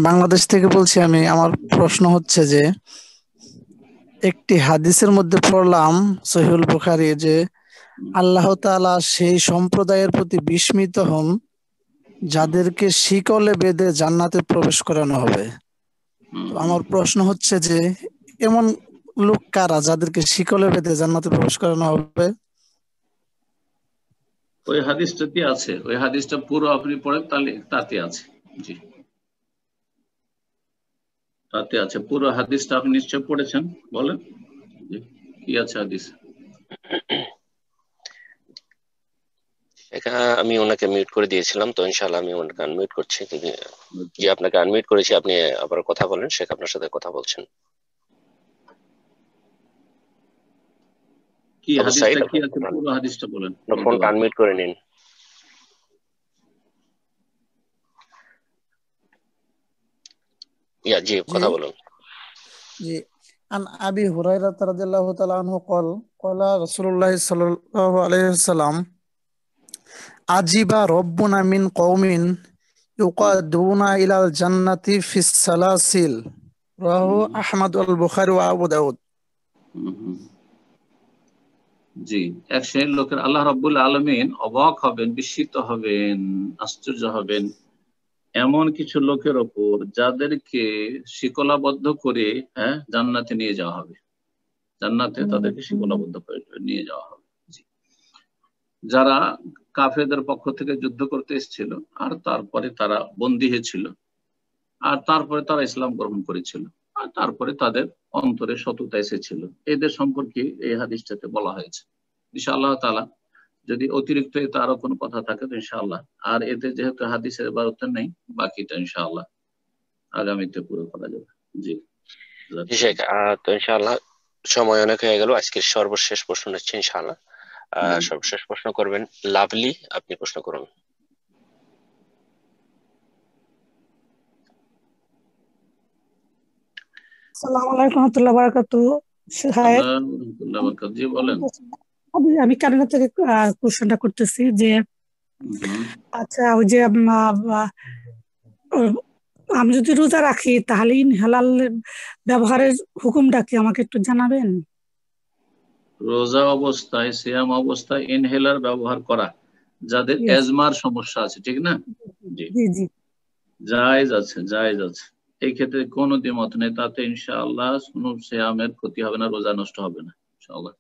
S16: বাংলাদেশ থেকে বলছি আমি। আমার প্রশ্ন হচ্ছে যে একটি হাদিসের মধ্যে পড়লাম সহিহুল বুখারী যে আল্লাহ তাআলা সেই সম্প্রদায়ের প্রতি বিস্মিত হন যাদেরকে শিকলে বেঁধে জান্নাতে প্রবেশ করানো হবে। তো আমার প্রশ্ন হচ্ছে যে এমন লোক কারা যাদেরকে শিকলে বেঁধে জান্নাতে প্রবেশ করানো হবে?
S3: ওই হাদিসটাতে আছে, ওই হাদিসটা পুরো আপনি পড়েন তাহলে তাতে আছে। জি, তাতে আছে, পুরো হাদিসটা আপনি নিশ্চয় পড়েছেন, বলেন কি আছে হাদিস।
S4: এখানে আমি ওনাকে মিউট করে দিয়েছিলাম, তো ইনশাআল্লাহ আমি ওনাকে আনমিউট করছি। যে আপনাকে আনমিউট করেছি, আপনি আবার কথা বলেন, শেখ আপনার সাথে কথা বলছেন।
S3: কি হাদিসটা কি আছে, পুরো হাদিসটা বলেন।
S4: ফোনটা আনমিউট করে নিন। জি, কথা বলুন।
S16: জি, আন আবি হুরায়রা রাদিয়াল্লাহু তাআলা আনহু قال قال رسول الله صلى الله عليه وسلم আজিবা রব্বুনা মিন কওমিন ইউকাদুনা ইলাল জান্নাতি ফিস সালাসিল, রাহু আহমদ আল বুখারী ওয়া আবু দাউদ।
S3: জি, এক শ্রেণীর লোকের আল্লাহ রাব্বুল আলামিন অবাক হবেন, বিস্মিত হবেন, আশ্চর্য হবেন এমন কিছু লোকের ওপর যাদেরকে শিকলাবদ্ধ করে জান্নাতে নিয়ে যাওয়া হবে। জান্নাতে তাদেরকে শিকলাবদ্ধ করে নিয়ে যাওয়া হবে। যারা কাফেরদের পক্ষ থেকে যুদ্ধ করতে এসেছিল আর তারপরে তারা বন্দী হয়েছিল, আর তারপরে তারা ইসলাম গ্রহণ করেছিল, আর তারপরে তাদের অন্তরে সততা এসেছিল, এদের সম্পর্কে এই হাদিসটাতে বলা হয়েছে। ইনশাআল্লাহ তাআলা যদি অতিরিক্ত এতে আরো কোনো কথা থাকে তো ইনশাআল্লাহ, আর এতে যেহেতু হাদিসের ইবারত নেই, বাকিটা ইনশাআল্লাহ আগামীতে পুরো করা যাবে। জি
S4: শেখ, তো ইনশাআল্লাহ সময় অনেক হয়ে গেল। আজকের সর্বশেষ প্রশ্ন হচ্ছে ইনশাআল্লাহ সর্বশেষ প্রশ্ন করবেন লাভলি, আপনি প্রশ্ন করুন।
S17: আসসালামু আলাইকুম ওয়া রাহমাতুল্লাহি ওয়া বারাকাতুহু।
S3: জি বলেন।
S17: আমি কানাডা থেকে কোশ্চেনটা করতেছি যে আচ্ছা, ওই যে আমি যদি রোজা রাখি তাহলে ইনহেলার ব্যবহারের হুকুমটা কি আমাকে একটু জানাবেন?
S3: রোজা অবস্থায়, সিয়াম অবস্থায় ইনহেলার ব্যবহার করা যাদের অ্যাজমার সমস্যা আছে, ঠিক না? জি
S17: জি,
S3: জায়েজ আছে, জায়েজ আছে। এই ক্ষেত্রে কোনো দ্বিমত নেই, তাতে ইনশাআল্লাহ কোনো সিয়ামের ক্ষতি হবে না, রোজা নষ্ট হবে না ইনশাআল্লাহ।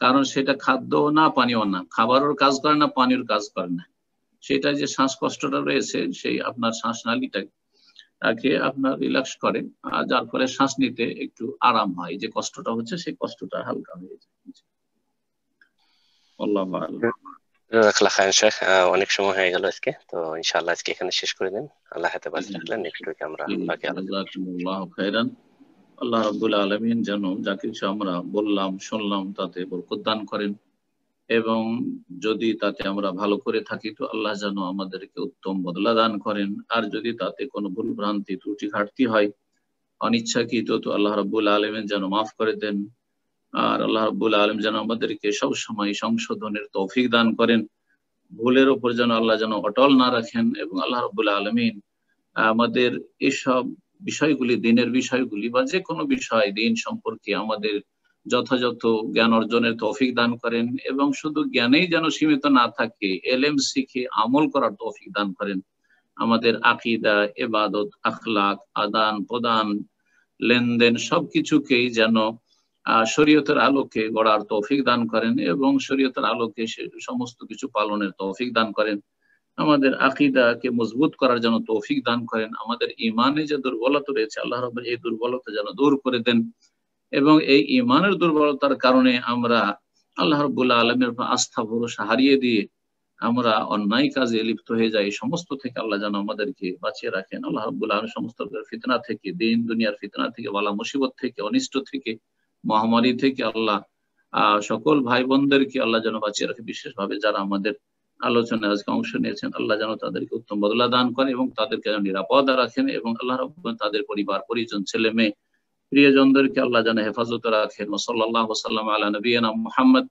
S3: কারণ সেটা খাদ্য না পানীয় না, খাবারের কাজ করে না, পানির কাজ করে না। সেটা যে শ্বাসকষ্টটা রয়েছে, সেই আপনার শ্বাসনালীটাকে আপনার রিল্যাক্স করে, আর যার ফলে শ্বাস নিতে একটু আরাম হয়, যে কষ্টটা হচ্ছে সেই কষ্টটা হালকা হয়ে যায়। আল্লাহু আ'লাম।
S4: জাযাকাল্লাহ খাইরান শেখ, অনেক সময় হয়ে গেল আজকে, তো ইনশাআল্লাহ আজকে এখানে শেষ করে দিন। আল্লাহ হাতে বাঁচিয়ে রাখলেন, নেক্সট উইকে আমরা বাকি আলোচনা।
S3: জাযাকুমুল্লাহু খাইরান। আল্লাহ রাব্বুল আলামিন যেন যা কিছু আমরা বললাম শুনলাম তাতে বরকত দান করেন, এবং যদি তাতে আমরা ভালো করে থাকি তো আল্লাহ যেন আমাদেরকে উত্তম বদলা দান করেন, আর যদি তাতে কোনো ভুল ভ্রান্তি ত্রুটি ঘাটতি হয় অনিচ্ছাকৃত তো আল্লাহ রাব্বুল আলামিন যেন মাফ করে দেন, আর আল্লাহ রাব্বুল আলামিন যেন আমাদেরকে সব সময় সংশোধনের তৌফিক দান করেন, ভুলের উপর যেন আল্লাহ যেন অটল না রাখেন, এবং আল্লাহ রাব্বুল আলামিন আমাদের এসব বিষয়গুলি, দিনের বিষয়গুলি বা যে কোনো বিষয় দিন সম্পর্কে আমাদের যথাযথ জ্ঞান অর্জনের তৌফিক দান করেন, এবং শুধু জ্ঞানেই যেন সীমিত না থাকে, এলেম শিখে আমল করার তৌফিক দান করেন। আমাদের আকীদা, ইবাদত, আখলাক, আদান প্রদান, লেনদেন সবকিছুকেই যেন শরীয়তের আলোকে গড়ার তৌফিক দান করেন, এবং শরীয়তের আলোকে সে সমস্ত কিছু পালনের তৌফিক দান করেন। আমাদের আকীদাকে মজবুত করার জন্য তৌফিক দান করেন। আমাদের ঈমানে যে দুর্বলতা রয়েছে আল্লাহ রাব্বুল এই দুর্বলতা যেন দূর করে দেন, এবং এই ঈমানের দুর্বলতার কারণে আমরা আল্লাহ রাব্বুল আলামিনের উপর আস্থা ভরসা হারিয়ে দিয়ে আমরা অন্যায় কাজে লিপ্ত হয়ে যাই। সমস্ত থেকে আল্লাহ যেন আমাদেরকে বাঁচিয়ে রাখেন। আল্লাহ রাব্বুল আলামিন সমস্ত ফিতনা থেকে, দিন দুনিয়ার ফিতনা থেকে, বালা মুসিবত থেকে, অনিষ্ট থেকে, মহামারী থেকে আল্লাহ সকল ভাই বোনদেরকে আল্লাহ যেন বাঁচিয়ে রাখে। বিশেষভাবে যারা আমাদের আলোচনায় আজকে অংশ নিয়েছেন আল্লাহ যেন তাদেরকে উত্তম বদলা দান করেন, এবং তাদেরকে যেন নিরাপদ রাখেন, এবং আল্লাহ রাব্বুল আলামিন তাদের পরিবার পরিজন, ছেলে মেয়ে, প্রিয়জনদেরকে আল্লাহ যেন হেফাজতে রাখেন। সাল্লাল্লাহু আলা নবিয়িনা মুহাম্মদ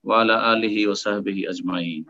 S3: ওয়া আলা আলিহি ওয়া সাহবিহি আজমাইন।